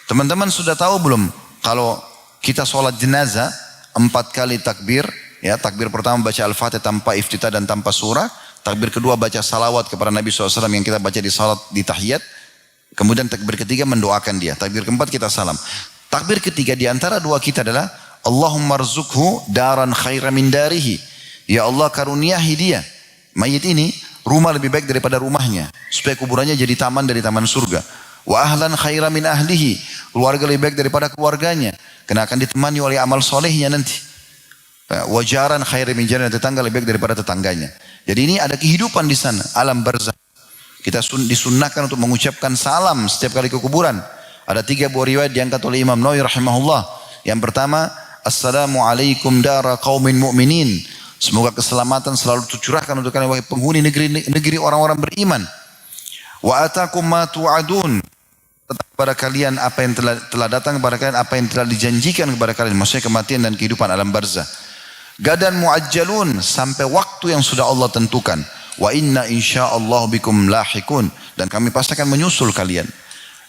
Teman-teman sudah tahu belum, kalau kita sholat jenazah, 4 kali takbir, ya, takbir pertama baca Al-Fatihah tanpa iftitah dan tanpa surah, takbir kedua baca salawat kepada Nabi SAW yang kita baca di salat di tahiyat, kemudian takbir ketiga mendoakan dia, takbir keempat kita salam. Takbir ketiga di antara 2 kita adalah Allahumma rzuqhu daran khairan min darihi. Ya Allah karuniahi dia, mayit ini, rumah lebih baik daripada rumahnya, supaya kuburannya jadi taman dari taman surga. Wa ahlan khairan min ahlihi, keluarga lebih baik daripada keluarganya, karena akan ditemani oleh amal solehnya nanti. Wajaran khairan min jaran, tetangga lebih baik daripada tetangganya. Jadi ini ada kehidupan di sana, alam barzakh. Kita disunnahkan untuk mengucapkan salam setiap kali ke kuburan. Ada 3 buah riwayat diangkat oleh Imam Nawawi rahimahullah. Yang pertama, Assalamualaikum dara qaumin mu'minin. Semoga keselamatan selalu tercurahkan untuk kalian wahai penghuni negeri orang-orang beriman. Wa atakum ma tu'adun. Kepada kalian apa yang telah datang kepada kalian, apa yang telah dijanjikan kepada kalian, maksudnya kematian dan kehidupan alam barzah. Gadan muajjalun, sampai waktu yang sudah Allah tentukan. Wa inna insyaallah bikum lahikun, dan kami pasti akan menyusul kalian.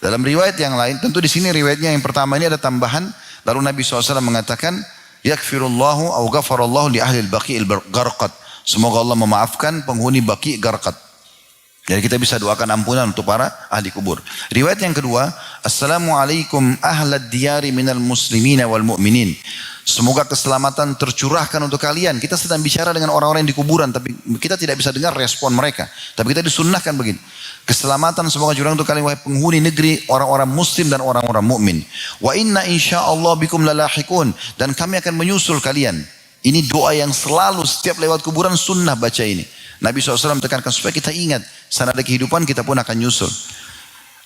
Dalam riwayat yang lain, tentu di sini riwayatnya yang pertama ini ada tambahan. Lalu Nabi SAW mengatakan, yakfirullahu au ghafarallahu li ahli al-Baqi' al-Gharqad. Semoga Allah memaafkan penghuni Baqi' Gharqad. Jadi kita bisa doakan ampunan untuk para ahli kubur. Riwayat yang kedua, Assalamualaikum ahlad diyari minal muslimina wal mu'minin. Semoga keselamatan tercurahkan untuk kalian. Kita sedang bicara dengan orang-orang yang di kuburan, tapi kita tidak bisa dengar respon mereka. Tapi kita disunnahkan begini. Keselamatan semoga curah untuk kalian wahai penghuni negeri orang-orang muslim dan orang-orang mukmin. Wa inna insyaallah bikum lalahiqun, dan kami akan menyusul kalian. Ini doa yang selalu setiap lewat kuburan sunnah baca ini. Nabi SAW tekankan supaya kita ingat, saat ada kehidupan kita pun akan nyusul.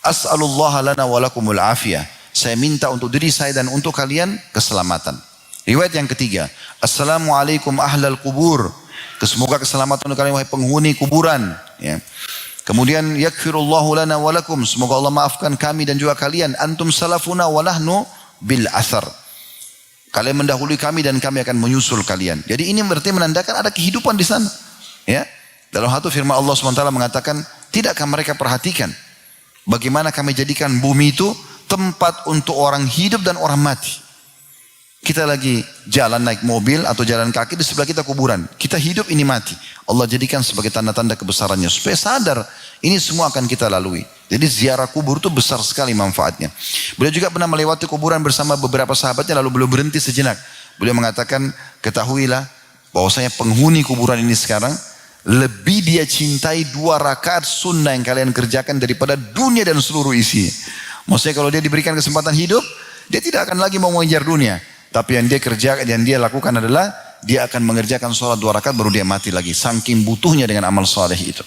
As'alullah lana walakumul afiyah. Saya minta untuk diri saya dan untuk kalian keselamatan. Riwayat yang ketiga, Assalamualaikum ahlal kubur. Semoga keselamatan untuk kalian wahai penghuni kuburan. Ya. Kemudian yakfirullahu lana walakum. Semoga Allah maafkan kami dan juga kalian. Antum salafuna wa nahnu bil asar. Kalian mendahului kami dan kami akan menyusul kalian. Jadi ini berarti menandakan ada kehidupan di sana. Ya. Dalam satu firman Allah SWT mengatakan, tidakkah mereka perhatikan bagaimana kami jadikan bumi itu tempat untuk orang hidup dan orang mati. Kita lagi jalan naik mobil atau jalan kaki, di sebelah kita kuburan. Kita hidup, ini mati. Allah jadikan sebagai tanda-tanda kebesarannya. Supaya sadar, ini semua akan kita lalui. Jadi ziarah kubur itu besar sekali manfaatnya. Beliau juga pernah melewati kuburan bersama beberapa sahabatnya, lalu beliau berhenti sejenak. Beliau mengatakan, ketahuilah bahwasanya penghuni kuburan ini sekarang, lebih dia cintai 2 rakaat sunnah yang kalian kerjakan daripada dunia dan seluruh isi. Maksudnya kalau dia diberikan kesempatan hidup, dia tidak akan lagi mau mengejar dunia. Tapi yang dia kerjakan, yang dia lakukan adalah dia akan mengerjakan sholat 2 rakaat baru dia mati lagi. Saking butuhnya dengan amal saleh itu.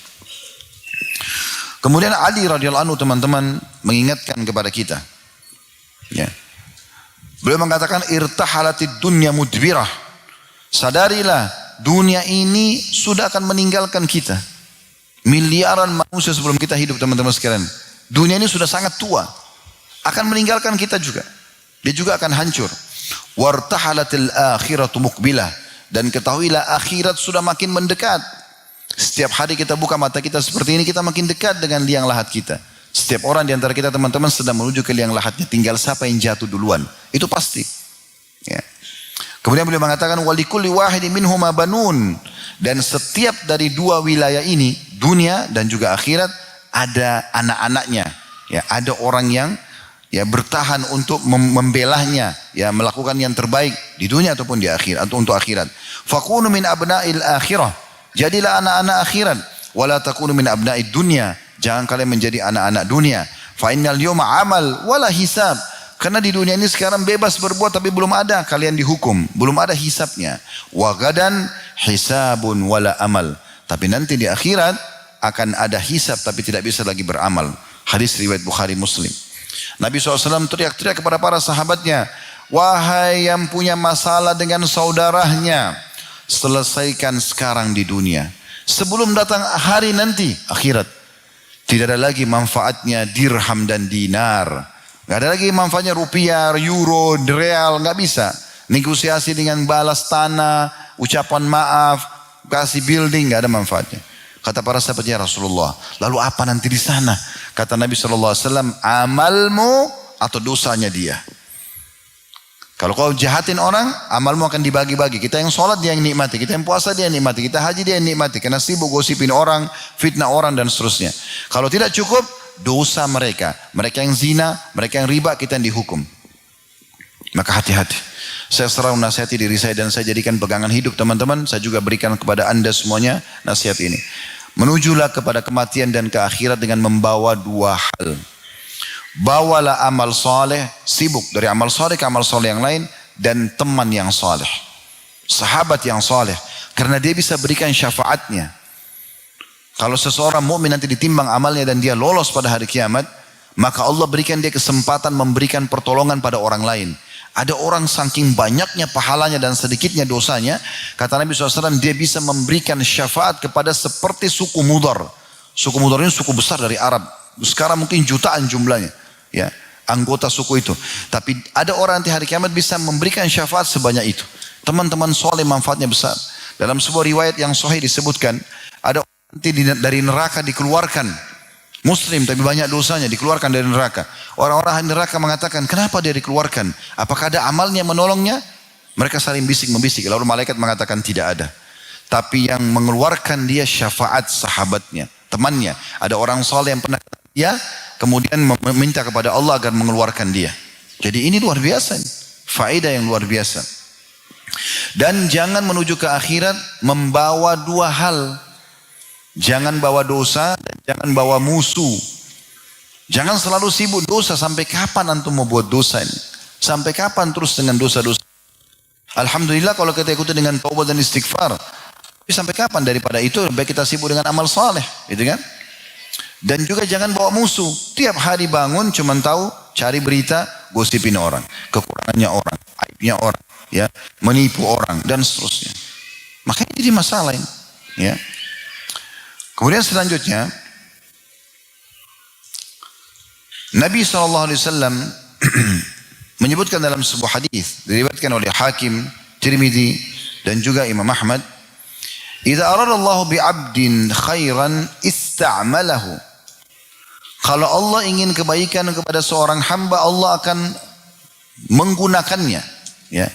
Kemudian Ali radhiyallahu anhu teman-teman mengingatkan kepada kita. Ya. Beliau mengatakan irtahalatid dunya mudbirah. Sadarilah dunia ini sudah akan meninggalkan kita. Miliaran manusia sebelum kita hidup teman-teman sekalian. Dunia ini sudah sangat tua. Akan meninggalkan kita juga. Dia juga akan hancur. Wartahalatil akhiratu mukbilah. Dan ketahuilah akhirat sudah makin mendekat. Setiap hari kita buka mata kita seperti ini, kita makin dekat dengan liang lahat kita. Setiap orang di antara kita teman-teman sedang menuju ke liang lahatnya. Tinggal siapa yang jatuh duluan. Itu pasti. Ya. Kemudian beliau mengatakan walikulli wahidin minhuma banun, dan setiap dari 2 wilayah ini, dunia dan juga akhirat, ada anak-anaknya. Ya, ada orang yang ya bertahan untuk membelahnya, ya melakukan yang terbaik di dunia ataupun di akhirat atau untuk akhirat. Fakunu min abna'il akhirah. Jadilah anak-anak akhirat, wala takunu min abna'id dunya. Jangan kalian menjadi anak-anak dunia. Fa innal yawma amal wala hisab. Karena di dunia ini sekarang bebas berbuat tapi belum ada kalian dihukum, belum ada hisabnya. Wa gadan hisabun wala amal. Tapi nanti di akhirat akan ada hisab tapi tidak bisa lagi beramal. Hadis riwayat Bukhari Muslim. Nabi SAW teriak-teriak kepada para sahabatnya, wahai yang punya masalah dengan saudaranya, selesaikan sekarang di dunia. Sebelum datang hari nanti, akhirat. Tidak ada lagi manfaatnya dirham dan dinar. Gak ada lagi manfaatnya rupiah, euro, real, gak bisa. Negosiasi dengan balas tanah, ucapan maaf, kasih building, gak ada manfaatnya. Kata para sahabatnya Rasulullah, lalu apa nanti di sana? Kata Nabi SAW, amalmu atau dosanya dia. Kalau kau jahatin orang, amalmu akan dibagi-bagi. Kita yang sholat dia yang nikmati, kita yang puasa dia yang nikmati, kita haji dia yang nikmati. Karena sibuk gosipin orang, fitnah orang dan seterusnya. Kalau tidak cukup, dosa mereka. Mereka yang zina, mereka yang riba, kita yang dihukum. Maka hati-hati. Saya selalu nasihati diri saya dan saya jadikan pegangan hidup teman-teman. Saya juga berikan kepada anda semuanya nasihat ini. Menujulah kepada kematian dan ke akhirat dengan membawa 2 hal. Bawalah amal soleh, sibuk dari amal soleh ke amal soleh yang lain, dan teman yang soleh, sahabat yang soleh, karena dia bisa berikan syafaatnya. Kalau seseorang mukmin nanti ditimbang amalnya dan dia lolos pada hari kiamat, maka Allah berikan dia kesempatan memberikan pertolongan pada orang lain. Ada orang saking banyaknya pahalanya dan sedikitnya dosanya, kata Nabi SAW, dia bisa memberikan syafaat kepada seperti suku Mudar. Suku Mudar ini suku besar dari Arab. Sekarang mungkin jutaan jumlahnya, ya, anggota suku itu. Tapi ada orang nanti hari kiamat bisa memberikan syafaat sebanyak itu. Teman-teman soleh manfaatnya besar. Dalam sebuah riwayat yang sahih disebutkan, ada orang nanti dari neraka dikeluarkan. Muslim tapi banyak dosanya, dikeluarkan dari neraka. Orang-orang neraka mengatakan, kenapa dia dikeluarkan? Apakah ada amalnya menolongnya? Mereka saling bisik-membisik. Lalu malaikat mengatakan tidak ada. Tapi yang mengeluarkan dia syafaat sahabatnya. temannya. Ada orang saleh yang pernah dia kemudian meminta kepada Allah agar mengeluarkan dia. Jadi ini luar biasa, faedah yang luar biasa. Dan jangan menuju ke akhirat membawa dua hal. Jangan bawa dosa dan jangan bawa musuh. Jangan selalu sibuk dosa. Sampai kapan antum mau buat dosa ini? Sampai kapan terus dengan dosa-dosa? Alhamdulillah kalau kita ikuti dengan taubat dan istighfar. Tapi sampai kapan daripada itu baik kita sibuk dengan amal saleh, gitu kan? Dan juga jangan bawa musuh. Tiap hari bangun cuma tahu cari berita, gosipin orang, kekurangannya orang, aibnya orang, ya, menipu orang dan seterusnya. Makanya jadi masalah ini, ya. Kemudian selanjutnya Nabi SAW menyebutkan dalam sebuah hadis diriwayatkan oleh Hakim, Tirmidzi dan juga Imam Ahmad, "Idza aradallahu bi'abdin khairan ista'malahu." Kalau Allah ingin kebaikan kepada seorang hamba, Allah akan menggunakannya, ya,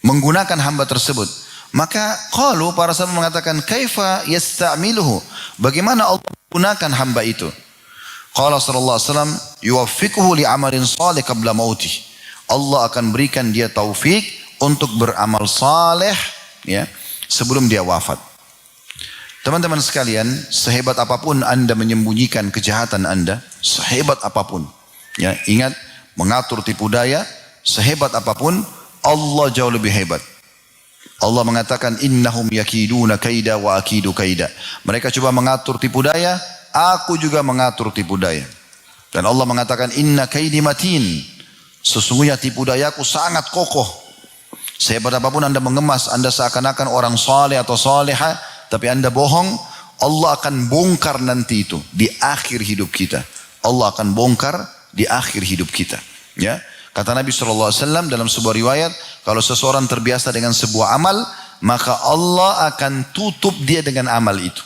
menggunakan hamba tersebut. Maka qalu, para sahabat mengatakan, "Kaifa yasta'miluhu?" Bagaimana Allah menggunakan hamba itu? Qala sallallahu alaihi wasallam, "Yuwaffiquhu li'amalin salih qabla mautih." Allah akan berikan dia taufik untuk beramal saleh, ya, sebelum dia wafat. Teman-teman sekalian, sehebat apapun Anda menyembunyikan kejahatan Anda, sehebat apapun, ya, ingat, mengatur tipu daya, sehebat apapun, Allah jauh lebih hebat. Allah mengatakan, "Innahum yakiduna kaida wa akidu kaida." Mereka coba mengatur tipu daya, aku juga mengatur tipu daya. Dan Allah mengatakan, "Inna kaidi matin." Sesungguhnya tipu dayaku sangat kokoh. Sehebat apapun Anda mengemas, Anda seakan-akan orang saleh atau saleha, tapi Anda bohong, Allah akan bongkar nanti itu di akhir hidup kita. Allah akan bongkar di akhir hidup kita. Ya, kata Nabi SAW dalam sebuah riwayat, kalau seseorang terbiasa dengan sebuah amal, maka Allah akan tutup dia dengan amal itu.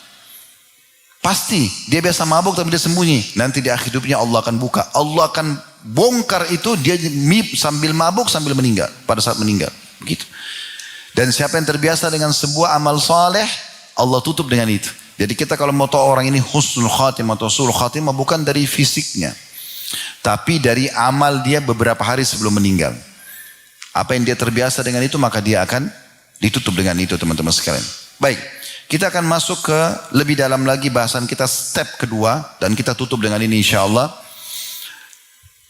Pasti dia biasa mabuk tapi dia sembunyi. Nanti di akhir hidupnya Allah akan buka. Allah akan bongkar itu, dia sambil mabuk sambil meninggal, pada saat meninggal. Begitu. Dan siapa yang terbiasa dengan sebuah amal saleh, Allah tutup dengan itu. Jadi kita kalau mau tahu orang ini husnul khatimah atau su'ul khatimah, bukan dari fisiknya, tapi dari amal dia beberapa hari sebelum meninggal. Apa yang dia terbiasa dengan itu, maka dia akan ditutup dengan itu, teman-teman sekalian. Baik, kita akan masuk ke lebih dalam lagi bahasan kita step kedua, dan kita tutup dengan ini insya-Allah.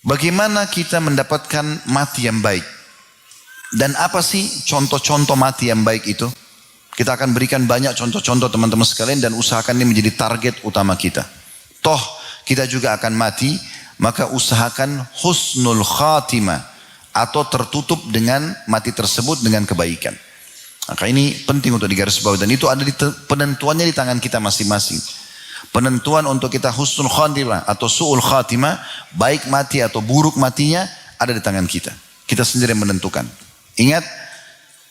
Bagaimana kita mendapatkan mati yang baik? Dan apa sih contoh-contoh mati yang baik itu? Kita akan berikan banyak contoh-contoh teman-teman sekalian, dan usahakan ini menjadi target utama kita. Toh kita juga akan mati, maka usahakan husnul khatimah, atau tertutup dengan mati tersebut dengan kebaikan. Maka ini penting untuk digarisbawahi, dan itu ada penentuannya di tangan kita masing-masing. Penentuan untuk kita husnul khatimah atau su'ul khatimah, baik mati atau buruk matinya, ada di tangan kita. Kita sendiri yang menentukan. Ingat,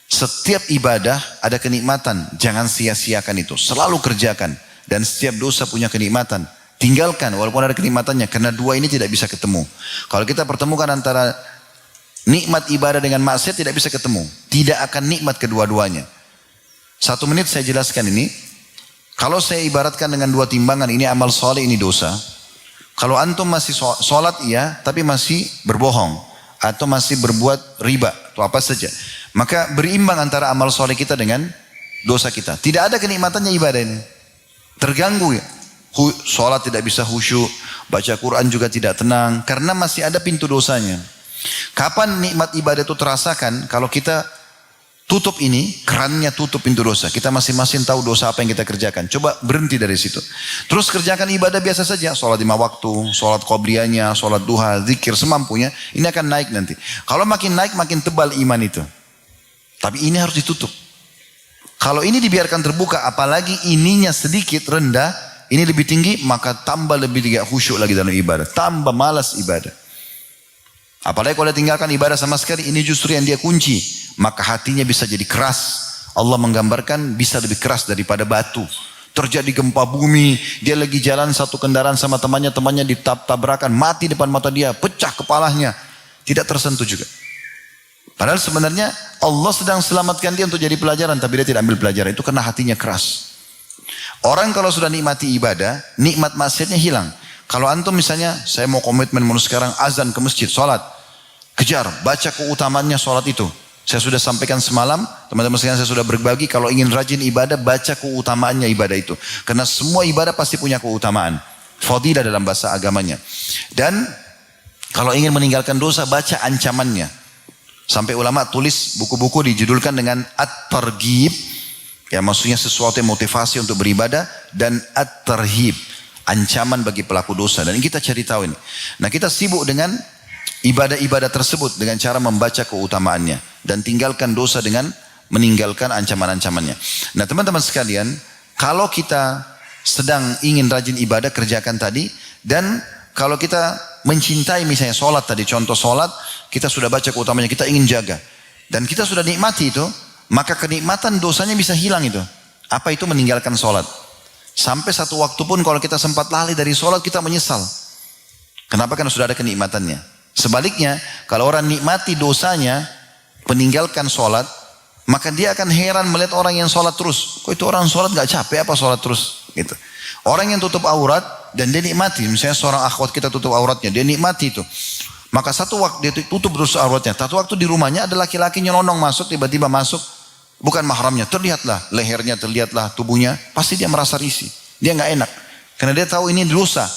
setiap ibadah ada kenikmatan, jangan sia-siakan itu, selalu kerjakan. Dan setiap dosa punya kenikmatan, tinggalkan walaupun ada kenikmatannya, karena dua ini tidak bisa ketemu. Kalau kita pertemukan antara nikmat ibadah dengan maksiat, tidak bisa ketemu, tidak akan nikmat kedua-duanya. 1 menit saya jelaskan ini. Kalau saya ibaratkan dengan dua timbangan, ini amal soleh, ini dosa. Kalau antum masih sholat iya, tapi masih berbohong, atau masih berbuat riba, atau apa saja, maka berimbang antara amal soleh kita dengan dosa kita. Tidak ada kenikmatannya ibadah ini. Terganggu ya. Sholat tidak bisa khusyuk, baca Quran juga tidak tenang, karena masih ada pintu dosanya. Kapan nikmat ibadah itu terasakan? Kalau kita tutup ini, kerannya tutup pintu dosa. Kita masing-masing tahu dosa apa yang kita kerjakan. Coba berhenti dari situ. Terus kerjakan ibadah biasa saja. Sholat 5 waktu, sholat qobliyahnya, sholat duha, zikir semampunya. Ini akan naik nanti. Kalau makin naik, makin tebal iman itu. Tapi ini harus ditutup. Kalau ini dibiarkan terbuka, apalagi ininya sedikit rendah, ini lebih tinggi, maka tambah lebih tidak khusyuk lagi dalam ibadah. Tambah malas ibadah. Apalagi kalau dia tinggalkan ibadah sama sekali, ini justru yang dia kunci. Maka hatinya bisa jadi keras. Allah menggambarkan bisa lebih keras daripada batu. Terjadi gempa bumi, dia lagi jalan satu kendaraan sama temannya ditabrak-tabrakan, mati depan mata dia, pecah kepalanya, tidak tersentuh juga. Padahal sebenarnya Allah sedang selamatkan dia untuk jadi pelajaran, tapi dia tidak ambil pelajaran, itu karena hatinya keras. Orang kalau sudah nikmati ibadah, nikmat maksiatnya hilang. Kalau antum misalnya, saya mau komitmen mulai sekarang azan ke masjid, sholat. Kejar, baca keutamaannya sholat itu. Saya sudah sampaikan semalam, teman-teman sekalian saya sudah berbagi, kalau ingin rajin ibadah, baca keutamaannya ibadah itu. Karena semua ibadah pasti punya keutamaan. Fadilah dalam bahasa agamanya. Dan kalau ingin meninggalkan dosa, baca ancamannya. Sampai ulama tulis buku-buku dijudulkan dengan At-Targhib. Ya maksudnya sesuatu yang motivasi untuk beribadah. Dan At-Tarhib. Ancaman bagi pelaku dosa. Dan kita cari tahu ini. Nah kita sibuk dengan ibadah-ibadah tersebut dengan cara membaca keutamaannya dan tinggalkan dosa dengan meninggalkan ancaman-ancamannya. Nah teman-teman sekalian, kalau kita sedang ingin rajin ibadah, kerjakan tadi. Dan kalau kita mencintai misalnya sholat tadi, contoh sholat, kita sudah baca keutamanya, kita ingin jaga. Dan kita sudah nikmati itu, maka kenikmatan dosanya bisa hilang itu. Apa itu meninggalkan sholat? Sampai satu waktu pun kalau kita sempat lali dari sholat, kita menyesal. Kenapa? Karena sudah ada kenikmatannya. Sebaliknya, kalau orang nikmati dosanya, meninggalkan sholat, maka dia akan heran melihat orang yang sholat terus. Kok itu orang sholat gak capek apa sholat terus? Gitu. Orang yang tutup aurat dan dia nikmati, misalnya seorang akhwat kita tutup auratnya, dia nikmati itu. Maka satu waktu dia tutup terus auratnya, satu waktu di rumahnya ada laki-laki nyelonong masuk, tiba-tiba masuk, bukan mahramnya, terlihatlah lehernya, terlihatlah tubuhnya, pasti dia merasa risih. Dia gak enak, karena dia tahu ini dosa.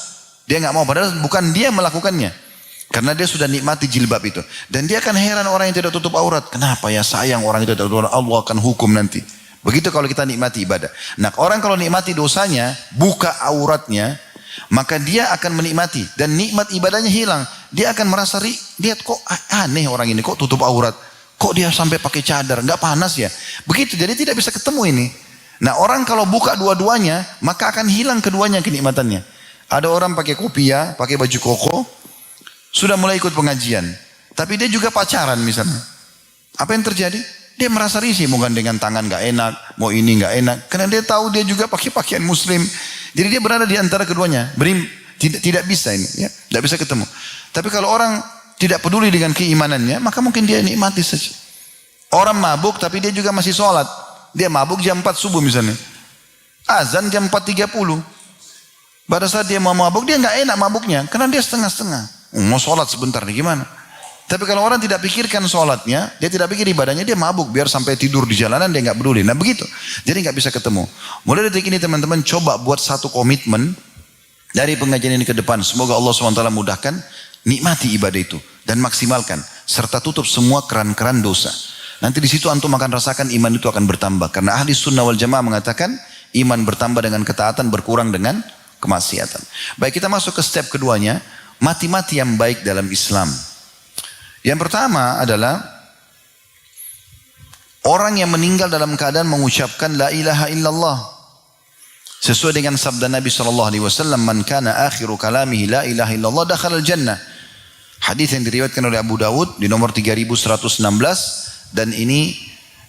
Dia gak mau, padahal bukan dia melakukannya. Karena dia sudah nikmati jilbab itu. Dan dia akan heran orang yang tidak tutup aurat. Kenapa ya sayang orang itu tidak tutup aurat. Allah akan hukum nanti. Begitu kalau kita nikmati ibadah. Nah orang kalau nikmati dosanya, buka auratnya, maka dia akan menikmati. Dan nikmat ibadahnya hilang. Dia akan merasa, lihat kok aneh orang ini. Kok tutup aurat. Kok dia sampai pakai cadar. Gak panas ya. Begitu, jadi tidak bisa ketemu ini. Nah orang kalau buka dua-duanya, maka akan hilang keduanya kenikmatannya. Ada orang pakai kopiah, pakai baju koko. Sudah mulai ikut pengajian. Tapi dia juga pacaran misalnya. Apa yang terjadi? Dia merasa risih. Mau gandengan tangan gak enak. Mau ini gak enak. Karena dia tahu dia juga pakai pakaian muslim. Jadi dia berada di antara keduanya. Tidak bisa ini. Ya. Tidak bisa ketemu. Tapi kalau orang tidak peduli dengan keimanannya. Maka mungkin dia nikmati saja. Orang mabuk tapi dia juga masih sholat. Dia mabuk jam 4 subuh misalnya. Azan jam 4.30. Pada saat dia mau mabuk. Dia gak enak mabuknya. Karena dia setengah-setengah. Mau sholat sebentar nih gimana? Tapi kalau orang tidak pikirkan sholatnya, dia tidak pikir ibadahnya, dia mabuk biar sampai tidur di jalanan dia nggak peduli. Nah begitu, jadi nggak bisa ketemu. Mulai detik ini teman-teman coba buat satu komitmen dari pengajian ini ke depan. Semoga Allah SWT mudahkan, nikmati ibadah itu dan maksimalkan serta tutup semua keran-keran dosa. Nanti di situ antum akan rasakan iman itu akan bertambah. Karena ahli sunnah wal jamaah mengatakan iman bertambah dengan ketaatan, berkurang dengan kemaksiatan. Baik, kita masuk ke step keduanya. Mati-mati yang baik dalam Islam. Yang pertama adalah orang yang meninggal dalam keadaan mengucapkan la ilaha illallah. Sesuai dengan sabda Nabi SAW, man kana akhiru kalamihi la ilaha illallah dakhala al-jannah. Hadis yang diriwayatkan oleh Abu Dawud di nomor 3116 dan ini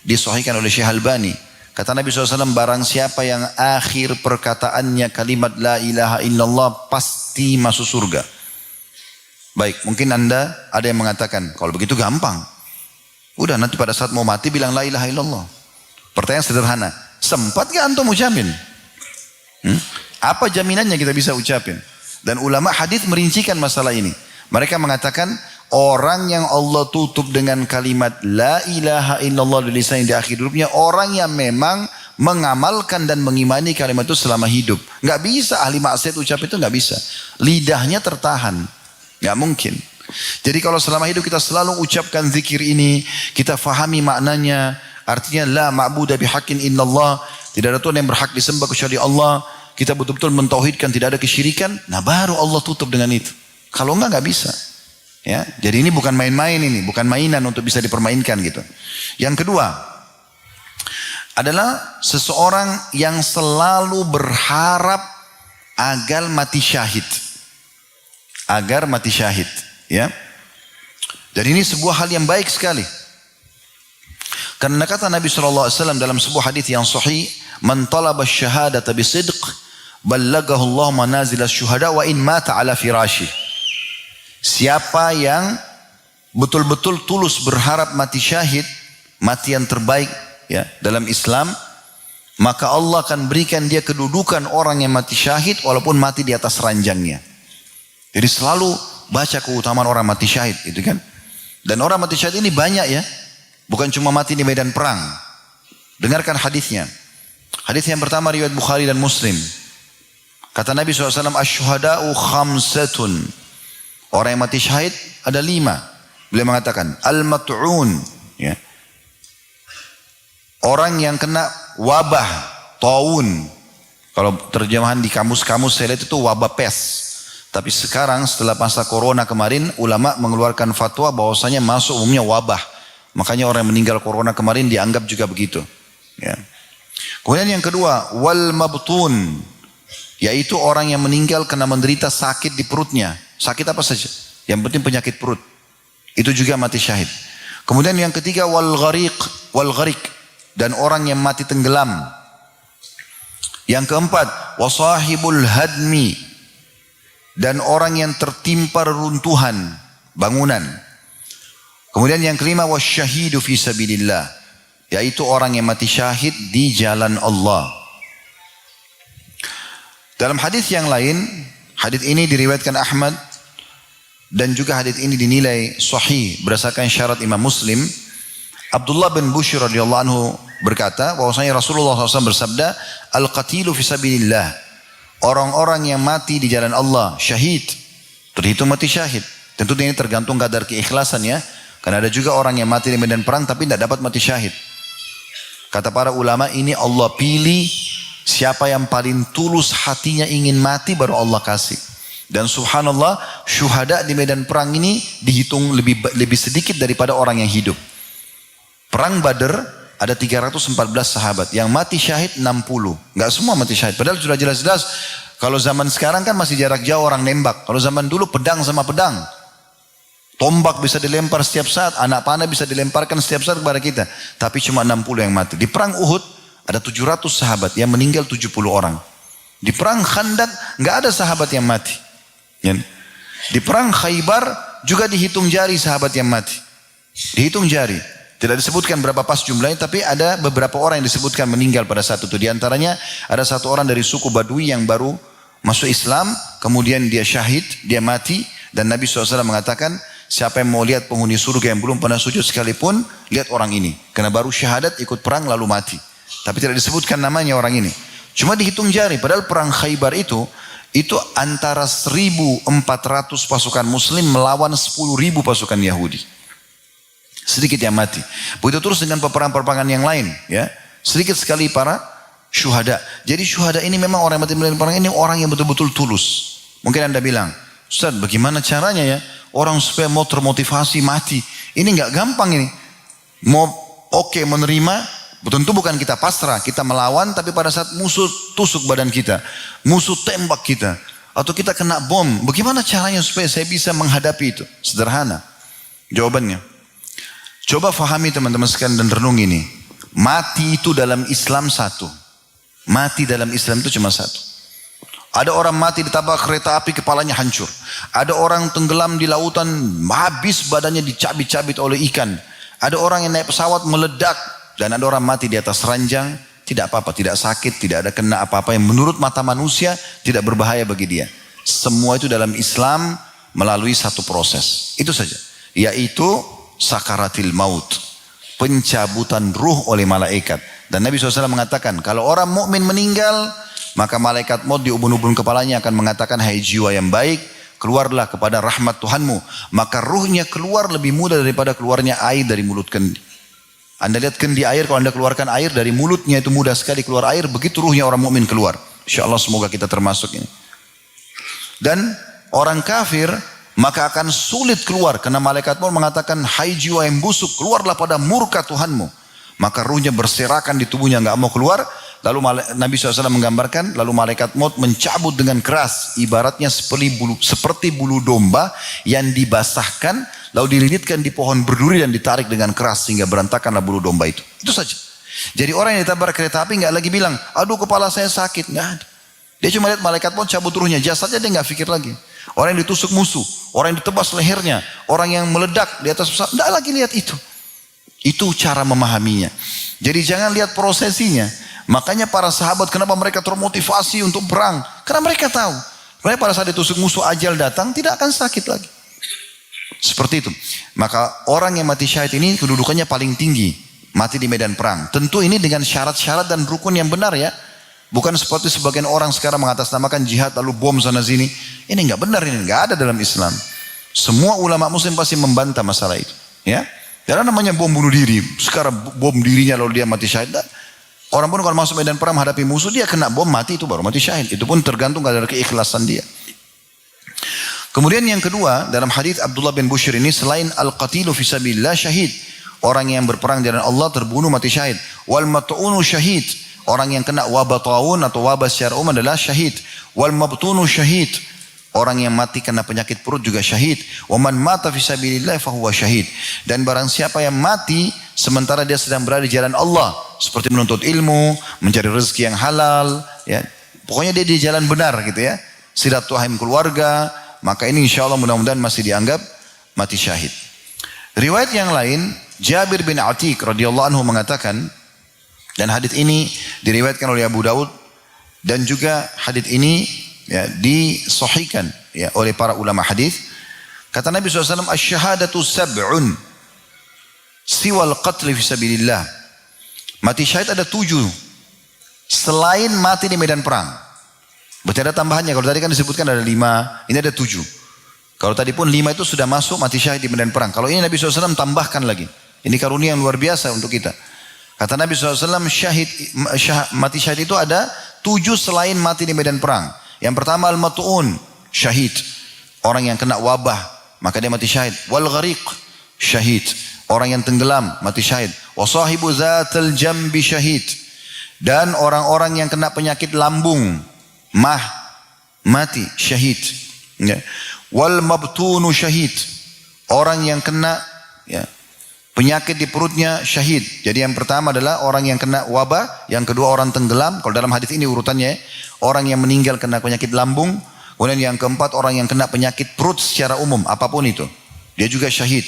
disahihkan oleh Syekh Albani. Kata Nabi SAW, barang siapa yang akhir perkataannya kalimat la ilaha illallah pasti masuk surga. Baik, mungkin anda ada yang mengatakan, kalau begitu gampang. Udah nanti pada saat mau mati bilang la ilaha illallah. Pertanyaan sederhana, sempat gak antum ucapin? Apa jaminannya kita bisa ucapin? Dan ulama hadis merincikan masalah ini. Mereka mengatakan, orang yang Allah tutup dengan kalimat la ilaha illallah di lisan di akhir hidupnya, orang yang memang mengamalkan dan mengimani kalimat itu selama hidup. Gak bisa ahli maksiat ucap itu, gak bisa. Lidahnya tertahan. Gak mungkin. Jadi kalau selama hidup kita selalu ucapkan zikir ini, kita fahami maknanya, artinya la ma'budu bihaqqin illallah, tidak ada Tuhan yang berhak disembah kecuali Allah, kita betul-betul mentauhidkan tidak ada kesyirikan, nah baru Allah tutup dengan itu. Kalau enggak bisa. Ya, jadi ini bukan main-main ini, bukan mainan untuk bisa dipermainkan gitu. Yang kedua adalah seseorang yang selalu berharap agar mati syahid. Agar mati syahid, ya. Dan ini sebuah hal yang baik sekali. Karena kata Nabi SAW dalam sebuah hadis yang sahih, man talaba syahadata bisidq, ballagahu Allah manazil syuhada wa in mata ala firashi. Siapa yang betul-betul tulus berharap mati syahid, mati yang terbaik, ya, dalam Islam, maka Allah akan berikan dia kedudukan orang yang mati syahid walaupun mati di atas ranjangnya. Jadi selalu baca keutamaan orang mati syahid, itu kan. Dan orang mati syahid ini banyak ya, bukan cuma mati di medan perang. Dengarkan hadisnya. Hadis yang pertama riwayat Bukhari dan Muslim. Kata Nabi SAW, asyuhada'u khamsatun. Orang yang mati syahid ada 5. Beliau mengatakan, al-mat'un, ya. Orang yang kena wabah, taun. Kalau terjemahan di kamus-kamus saya lihat itu wabah pes. Tapi sekarang setelah masa corona kemarin, ulama mengeluarkan fatwa bahwasanya masuk umumnya wabah. Makanya orang yang meninggal corona kemarin dianggap juga begitu. Ya. Kemudian yang kedua, wal mabtun. Yaitu orang yang meninggal karena menderita sakit di perutnya. Sakit apa saja. Yang penting penyakit perut. Itu juga mati syahid. Kemudian yang ketiga, wal gharik. Dan orang yang mati tenggelam. Yang keempat, wasahibul hadmi. Dan orang yang tertimpa reruntuhan bangunan. Kemudian yang kelima, wasyahidu fi sabilillah. Yaitu orang yang mati syahid di jalan Allah. Dalam hadis yang lain, hadis ini diriwayatkan Ahmad. Dan juga hadis ini dinilai sahih berdasarkan syarat Imam Muslim. Abdullah bin Bushr radhiyallahu anhu berkata bahwasanya Rasulullah SAW bersabda, al-qatilu fi sabilillah. Orang-orang yang mati di jalan Allah, syahid, terhitung mati syahid. Tentu ini tergantung kadar keikhlasan ya. Karena ada juga orang yang mati di medan perang tapi tidak dapat mati syahid. Kata para ulama, ini Allah pilih siapa yang paling tulus hatinya ingin mati baru Allah kasih. Dan subhanallah, syuhada di medan perang ini dihitung lebih sedikit daripada orang yang hidup. Perang Badar ada 314 sahabat, yang mati syahid 60. Enggak semua mati syahid. Padahal sudah jelas-jelas kalau zaman sekarang kan masih jarak jauh orang nembak. Kalau zaman dulu pedang sama pedang. Tombak bisa dilempar setiap saat, anak panah bisa dilemparkan setiap saat kepada kita. Tapi cuma 60 yang mati. Di perang Uhud ada 700 sahabat, yang meninggal 70 orang. Di perang Khandak enggak ada sahabat yang mati. Di perang Khaybar juga dihitung jari sahabat yang mati. Dihitung jari. Tidak disebutkan berapa pas jumlahnya, tapi ada beberapa orang yang disebutkan meninggal pada saat itu. Di antaranya ada satu orang dari suku Badui yang baru masuk Islam, kemudian dia syahid, dia mati. Dan Nabi SAW mengatakan, siapa yang mau lihat penghuni surga yang belum pernah sujud sekalipun, lihat orang ini. Karena baru syahadat, ikut perang lalu mati. Tapi tidak disebutkan namanya orang ini. Cuma dihitung jari, padahal perang Khaybar itu antara 1.400 pasukan muslim melawan 10.000 pasukan Yahudi. Sedikit yang mati. Begitu terus dengan peperangan-peperangan yang lain, ya. Sedikit sekali para syuhada. Jadi syuhada ini memang orang yang mati dalam perang ini orang yang betul-betul tulus. Mungkin Anda bilang, Ustaz, bagaimana caranya ya orang supaya mau termotivasi mati? Ini nggak gampang ini. Mau oke menerima, tentu bukan kita pasrah, kita melawan, tapi pada saat musuh tusuk badan kita, musuh tembak kita, atau kita kena bom, bagaimana caranya supaya saya bisa menghadapi itu? Sederhana. Jawabannya, coba fahami teman-teman sekalian dan renung ini. Mati itu dalam Islam satu. Mati dalam Islam itu cuma satu. Ada orang mati ditabrak kereta api kepalanya hancur. Ada orang tenggelam di lautan habis badannya dicabit-cabit oleh ikan. Ada orang yang naik pesawat meledak. Dan ada orang mati di atas ranjang. Tidak apa-apa, tidak sakit, tidak ada kena apa-apa yang menurut mata manusia tidak berbahaya bagi dia. Semua itu dalam Islam melalui satu proses. Itu saja. Yaitu sakaratil maut, pencabutan ruh oleh malaikat. Dan Nabi SAW mengatakan, kalau orang mukmin meninggal, maka malaikat maut di ubun-ubun kepalanya akan mengatakan, hai jiwa yang baik, keluarlah kepada rahmat Tuhanmu. Maka ruhnya keluar lebih mudah daripada keluarnya air dari mulut kendi. Anda lihat kendi air, kalau Anda keluarkan air dari mulutnya itu mudah sekali keluar air, begitu ruhnya orang mukmin keluar. Insya Allah semoga kita termasuk ini. Dan orang kafir maka akan sulit keluar karena malaikat maut mengatakan, hai jiwa yang busuk, keluarlah pada murka Tuhanmu. Maka ruhnya berserakan di tubuhnya, nggak mau keluar. Lalu Nabi SAW menggambarkan, lalu malaikat maut mencabut dengan keras, ibaratnya seperti bulu domba yang dibasahkan, lalu dililitkan di pohon berduri dan ditarik dengan keras sehingga berantakanlah bulu domba itu. Itu saja. Jadi orang yang ditabrak kereta api nggak lagi bilang, aduh kepala saya sakit, nggak ada. Dia cuma lihat malaikat maut cabut ruhnya, jasadnya dia nggak pikir lagi. Orang yang ditusuk musuh, orang yang ditebas lehernya, orang yang meledak di atas pesawat, tidak lagi lihat itu. Itu cara memahaminya. Jadi jangan lihat prosesinya. Makanya para sahabat kenapa mereka termotivasi untuk perang? Karena mereka tahu. Mereka pada saat ditusuk musuh ajal datang tidak akan sakit lagi. Seperti itu. Maka orang yang mati syahid ini kedudukannya paling tinggi. Mati di medan perang. Tentu ini dengan syarat-syarat dan rukun yang benar ya. Bukan seperti sebagian orang sekarang mengatasnamakan jihad lalu bom sana sini. Ini enggak benar, ini enggak ada dalam Islam. Semua ulama muslim pasti membantah masalah itu. Ya. Karena namanya bom bunuh diri. Sekarang bom dirinya lalu dia mati syahid. Orang pun kalau masuk medan perang menghadapi musuh dia kena bom mati itu baru mati syahid. Itu pun tergantung dari keikhlasan dia. Kemudian yang kedua dalam hadis Abdullah bin Bushr ini selain al-qatilu fisabilillah syahid. Orang yang berperang di jalan Allah terbunuh mati syahid. Wal mat'unu syahid. Orang yang kena wabah taun atau wabah secara umum adalah syahid. Wal mabtunu syahid. Orang yang mati kena penyakit perut juga syahid. Wa man mata fisabilillah fahuwa syahid. Dan barang siapa yang mati sementara dia sedang berada di jalan Allah, seperti menuntut ilmu, mencari rezeki yang halal, ya. Pokoknya dia di jalan benar gitu ya. Silaturahim keluarga, maka ini insya Allah mudah-mudahan masih dianggap mati syahid. Riwayat yang lain, Jabir bin Atiq radhiyallahu anhu mengatakan, dan hadits ini diriwayatkan oleh Abu Daud dan juga hadits ini ya, disahihkan ya, oleh para ulama hadis. Kata Nabi SAW, asyhadatu sab'un siwal qatli fisabilillah. Mati syahid ada 7 selain mati di medan perang. Berarti ada tambahannya. Kalau tadi kan disebutkan ada 5, ini ada 7. Kalau tadi pun 5 itu sudah masuk mati syahid di medan perang. Kalau ini Nabi SAW tambahkan lagi. Ini karunia yang luar biasa untuk kita. Kata Nabi SAW, mati syahid itu ada 7 selain mati di medan perang. Yang pertama al-mat'un, syahid. Orang yang kena wabah, maka dia mati syahid. Wal ghariq, syahid. Orang yang tenggelam, mati syahid. Wa sahibu zatal jambi syahid. Dan orang-orang yang kena penyakit lambung, mati, syahid. Ya. Wal mabtunu syahid. Orang yang kena ya, penyakit di perutnya syahid. Jadi yang pertama adalah orang yang kena wabah, yang kedua orang tenggelam. Kalau dalam hadis ini urutannya, orang yang meninggal kena penyakit lambung, kemudian yang keempat orang yang kena penyakit perut secara umum, apapun itu, dia juga syahid.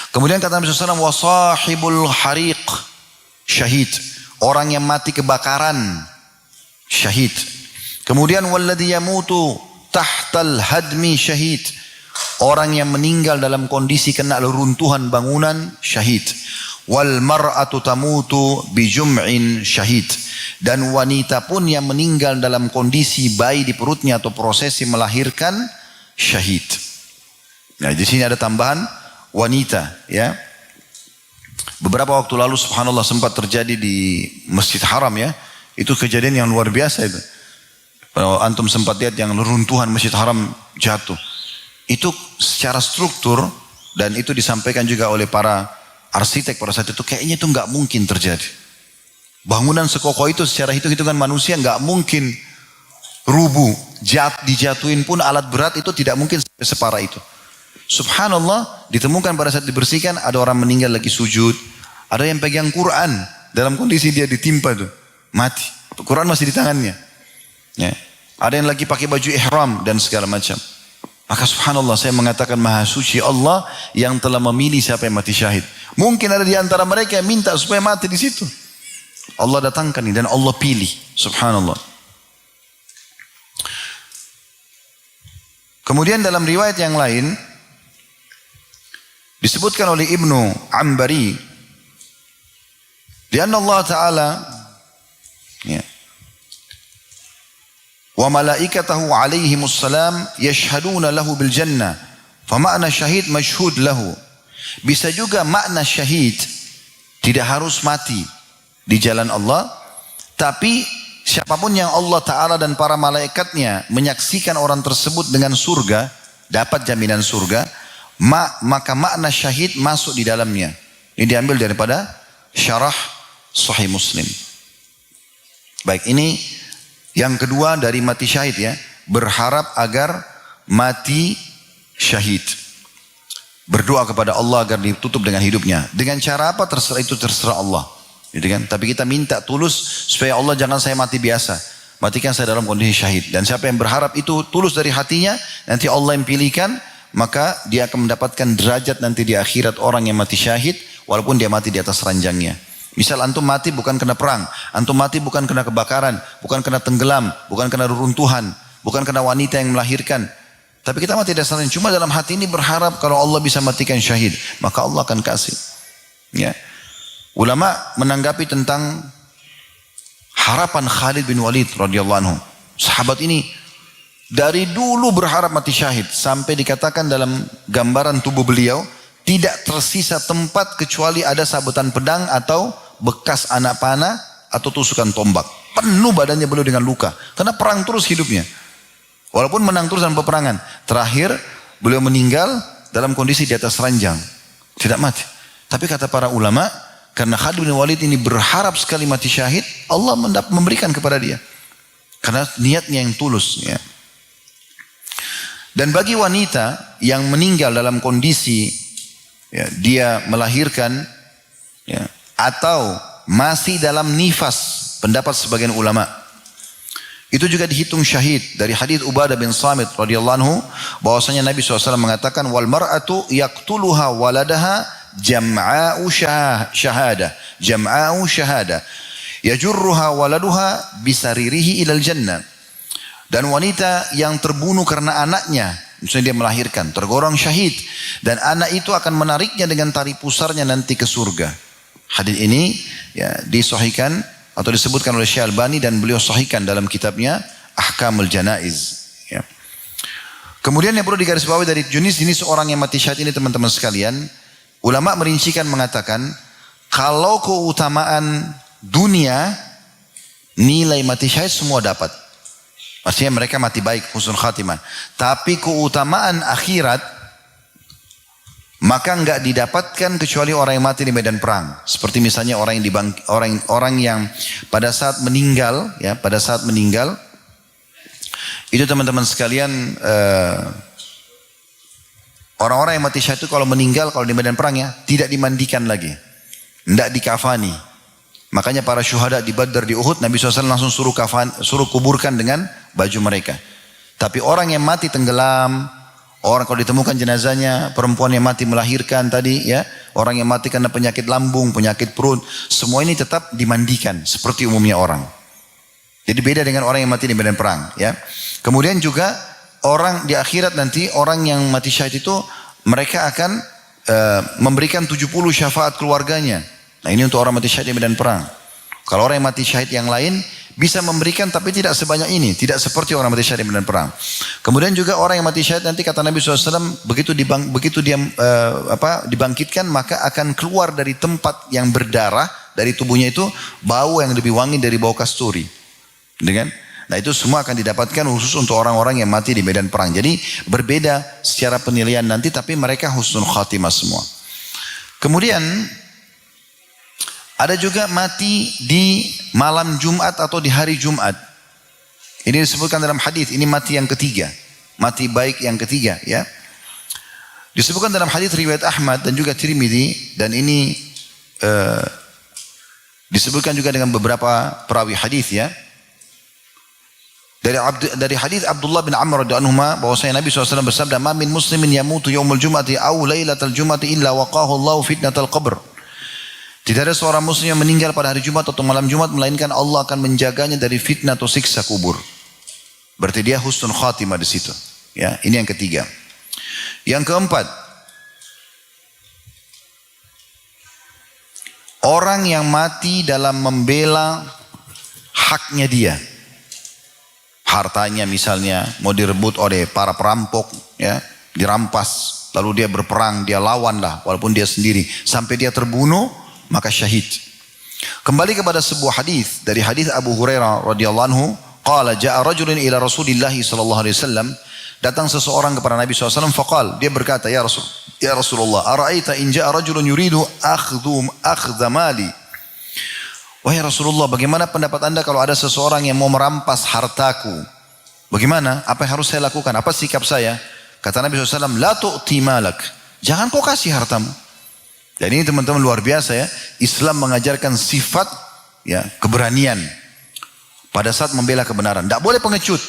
Kemudian kata Nabi SAW, wasahibul hariq, syahid. Orang yang mati kebakaran, syahid. Kemudian walladhi yamutu tahtal hadmi, syahid. Orang yang meninggal dalam kondisi kena reruntuhan bangunan, syahid. Wal mar'atu tamutu bijum'in, syahid. Dan wanita pun yang meninggal dalam kondisi bayi di perutnya atau prosesi melahirkan, syahid. Nah, di sini ada tambahan wanita, ya. Beberapa waktu lalu subhanallah sempat terjadi di Masjid Haram ya. Itu kejadian yang luar biasa itu. Kalau antum sempat lihat yang reruntuhan Masjid Haram jatuh. Itu secara struktur dan itu disampaikan juga oleh para arsitek pada saat itu, kayaknya itu nggak mungkin terjadi. Bangunan sekokoh itu secara hitung-hitungan manusia nggak mungkin rubuh, dijatuhin pun alat berat itu tidak mungkin separah itu. Subhanallah, ditemukan pada saat dibersihkan ada orang meninggal lagi sujud, ada yang pegang Quran dalam kondisi dia ditimpa tuh mati, Quran masih di tangannya. Ya. Ada yang lagi pakai baju ihram dan segala macam. Maka subhanallah saya mengatakan maha suci Allah yang telah memilih siapa yang mati syahid. Mungkin ada di antara mereka yang minta supaya mati di situ. Allah datangkan ini dan Allah pilih. Subhanallah. Kemudian dalam riwayat yang lain disebutkan oleh Ibnu Ambari, lianna Allah Ta'ala ya, wa malaikatahu alaihimus salam yashhaduna lahu bil jannah. Fa makna syahid masyhud lahu. Bisa juga makna syahid tidak harus mati di jalan Allah, tapi siapapun yang Allah Ta'ala dan para malaikatnya menyaksikan orang tersebut dengan surga, dapat jaminan surga, maka makna syahid masuk di dalamnya. Ini diambil daripada syarah Sahih Muslim. Baik, ini yang kedua dari mati syahid ya, berharap agar mati syahid. Berdoa kepada Allah agar ditutup dengan hidupnya. Dengan cara apa terserah, itu terserah Allah. Gitu kan? Tapi kita minta tulus supaya Allah jangan saya mati biasa. Matikan saya dalam kondisi syahid. Dan siapa yang berharap itu tulus dari hatinya, nanti Allah yang pilihkan, maka dia akan mendapatkan derajat nanti di akhirat orang yang mati syahid walaupun dia mati di atas ranjangnya. Misal antum mati bukan kena perang, antum mati bukan kena kebakaran, bukan kena tenggelam, bukan kena reruntuhan, bukan kena wanita yang melahirkan. Tapi kita mati dasarnya cuma dalam hati ini berharap kalau Allah bisa matikan syahid, maka Allah akan kasih. Ya. Ulama menanggapi tentang harapan Khalid bin Walid radhiyallahu anhu. Sahabat ini dari dulu berharap mati syahid sampai dikatakan dalam gambaran tubuh beliau tidak tersisa tempat kecuali ada sabetan pedang atau bekas anak panah atau tusukan tombak. Penuh badannya beliau dengan luka. Karena perang terus hidupnya. Walaupun menang terus dalam peperangan. Terakhir beliau meninggal dalam kondisi di atas ranjang. Tidak mati. Tapi kata para ulama, karena Khalid bin Walid ini berharap sekali mati syahid, Allah memberikan kepada dia. Karena niatnya yang tulus. Ya. Dan bagi wanita yang meninggal dalam kondisi ya, dia melahirkan ya, atau masih dalam nifas, pendapat sebagian ulama, itu juga dihitung syahid. Dari hadis Ubadah bin Samit radhiyallahu anhu bahwasanya Nabi SAW mengatakan wal mar'atu yaqtuluha waladaha jam'a'u syahada yajurruha waladuha bisaririhi ilal jannah. Dan wanita yang terbunuh karena anaknya, misalnya dia melahirkan, tergolong syahid, dan anak itu akan menariknya dengan tali pusarnya nanti ke surga. Hadis ini ya, disahihkan atau disebutkan oleh Syekh Albani dan beliau sahihkan dalam kitabnya Ahkamul Janaiz. Ya. Kemudian yang perlu digarisbawahi dari jenis-jenis orang yang mati syahid ini teman-teman sekalian, ulama merincikan mengatakan kalau keutamaan dunia nilai mati syahid semua dapat. Maksudnya mereka mati baik, husnul khatimah. Tapi keutamaan akhirat maka enggak didapatkan kecuali orang yang mati di medan perang. Seperti misalnya orang yang pada saat meninggal, ya, pada saat meninggal itu teman-teman sekalian, orang-orang yang mati syahid itu kalau meninggal, kalau di medan perang ya, tidak dimandikan lagi, enggak dikafani. Makanya para syuhada di Badar, di Uhud, Nabi SAW langsung suruh kuburkan dengan baju mereka. Tapi orang yang mati tenggelam, orang kalau ditemukan jenazahnya, perempuan yang mati melahirkan tadi, ya, orang yang mati karena penyakit lambung, penyakit perut, semua ini tetap dimandikan seperti umumnya orang. Jadi beda dengan orang yang mati di medan perang. Ya. Kemudian juga orang di akhirat nanti, orang yang mati syahid itu mereka akan memberikan 70 syafaat keluarganya. Nah ini untuk orang mati syahid di medan perang. Kalau orang yang mati syahid yang lain bisa memberikan tapi tidak sebanyak ini. Tidak seperti orang mati syahid di medan perang. Kemudian juga orang yang mati syahid nanti kata Nabi SAW begitu dia dibangkitkan maka akan keluar dari tempat yang berdarah dari tubuhnya itu bau yang lebih wangi dari bau kasturi. Nah itu semua akan didapatkan khusus untuk orang-orang yang mati di medan perang. Jadi berbeda secara penilaian nanti tapi mereka husnul khatimah semua. Kemudian ada juga mati di malam Jumat atau di hari Jumat. Ini disebutkan dalam hadis. Ini mati yang ketiga, mati baik yang ketiga. Ya, disebutkan dalam hadis riwayat Ahmad dan juga Tirmidzi dan ini disebutkan juga dengan beberapa perawi hadis. Ya, dari hadis Abdullah bin Amr radhiyallahu anhu bahwasanya Nabi SAW bersabda, "Ma min muslimin yamutu yaumul jum'ati aw lailatal jum'ati illa waqahu Allahu fitnatal qabr." Tidak ada seorang muslim yang meninggal pada hari Jumat atau malam Jumat melainkan Allah akan menjaganya dari fitnah atau siksa kubur. Berarti dia husnul khatimah di situ. Ya, ini yang ketiga. Yang keempat, orang yang mati dalam membela haknya dia. Hartanya misalnya mau direbut oleh para perampok, ya, dirampas, lalu dia berperang, dia lawan lah, walaupun dia sendiri, sampai dia terbunuh, maka syahid. Kembali kepada sebuah hadis dari hadis Abu Hurairah radhiyallahu anhu, qala ja'a rajulun ila Rasulillah sallallahu alaihi wasallam, datang seseorang kepada Nabi SAW, faqal, dia berkata, ya Rasulullah, ara'aita in ja'a rajulun yuridu akhdha mali. Wahai Rasulullah, bagaimana pendapat Anda kalau ada seseorang yang mau merampas hartaku? Bagaimana? Apa yang harus saya lakukan? Apa sikap saya? Kata Nabi SAW, la tu'ti malak. Jangan kau kasih hartamu. Dan ini teman-teman luar biasa ya. Islam mengajarkan sifat ya keberanian pada saat membela kebenaran. Tidak boleh pengecut.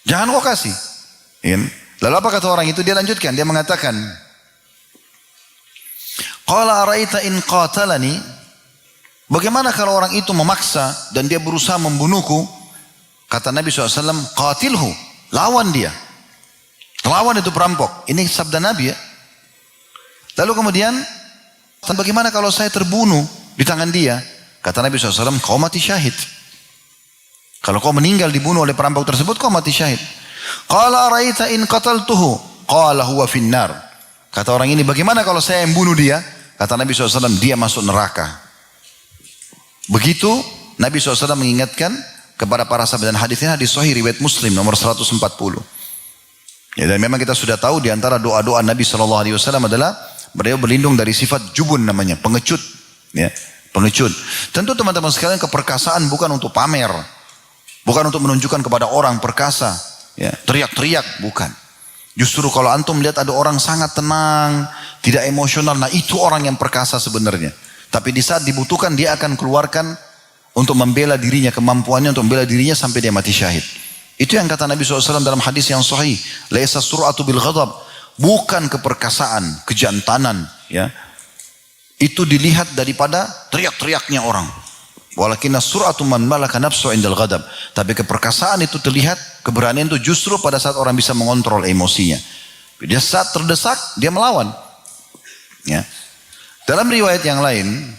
Jangan kau kasih. Lalu apa kata orang itu? Dia lanjutkan. Dia mengatakan, qala araita in qatalani, Bagaimana kalau orang itu memaksa dan dia berusaha membunuhku? Kata Nabi SAW, qatilhu, lawan dia. Lawan itu perampok. Ini sabda Nabi ya. Lalu kemudian, bagaimana kalau saya terbunuh di tangan dia? Kata Nabi SAW, kau mati syahid. Kalau kau meninggal dibunuh oleh perampok tersebut, kau mati syahid. Qala araita in qataltuhu, qala huwa finnar. Kata orang ini, bagaimana kalau saya yang bunuh dia? Kata Nabi SAW, dia masuk neraka. Begitu Nabi SAW mengingatkan kepada para sahabat, dan hadisnya hadis sahih riwayat Muslim nomor 140. Ya, dan memang kita sudah tahu di antara doa-doa Nabi SAW adalah beliau berlindung dari sifat jubun namanya, pengecut. Ya, pengecut. Tentu teman-teman sekalian, keperkasaan bukan untuk pamer, bukan untuk menunjukkan kepada orang perkasa, ya, teriak-teriak, bukan. Justru kalau antum melihat ada orang sangat tenang, tidak emosional, nah itu orang yang perkasa sebenarnya. Tapi di saat dibutuhkan dia akan keluarkan untuk membela dirinya, kemampuannya untuk membela dirinya sampai dia mati syahid. Itu yang kata Nabi SAW dalam hadis yang sahih. Laisa sur'atu bil ghadab. Bukan keperkasaan, kejantanan. Ya. Itu dilihat daripada teriak-teriaknya orang. Walakinna sur'atu man malaka nafsu indal ghadab. Tapi keperkasaan itu terlihat, keberanian itu justru pada saat orang bisa mengontrol emosinya. Dia saat terdesak, dia melawan. Ya. Dalam riwayat yang lain,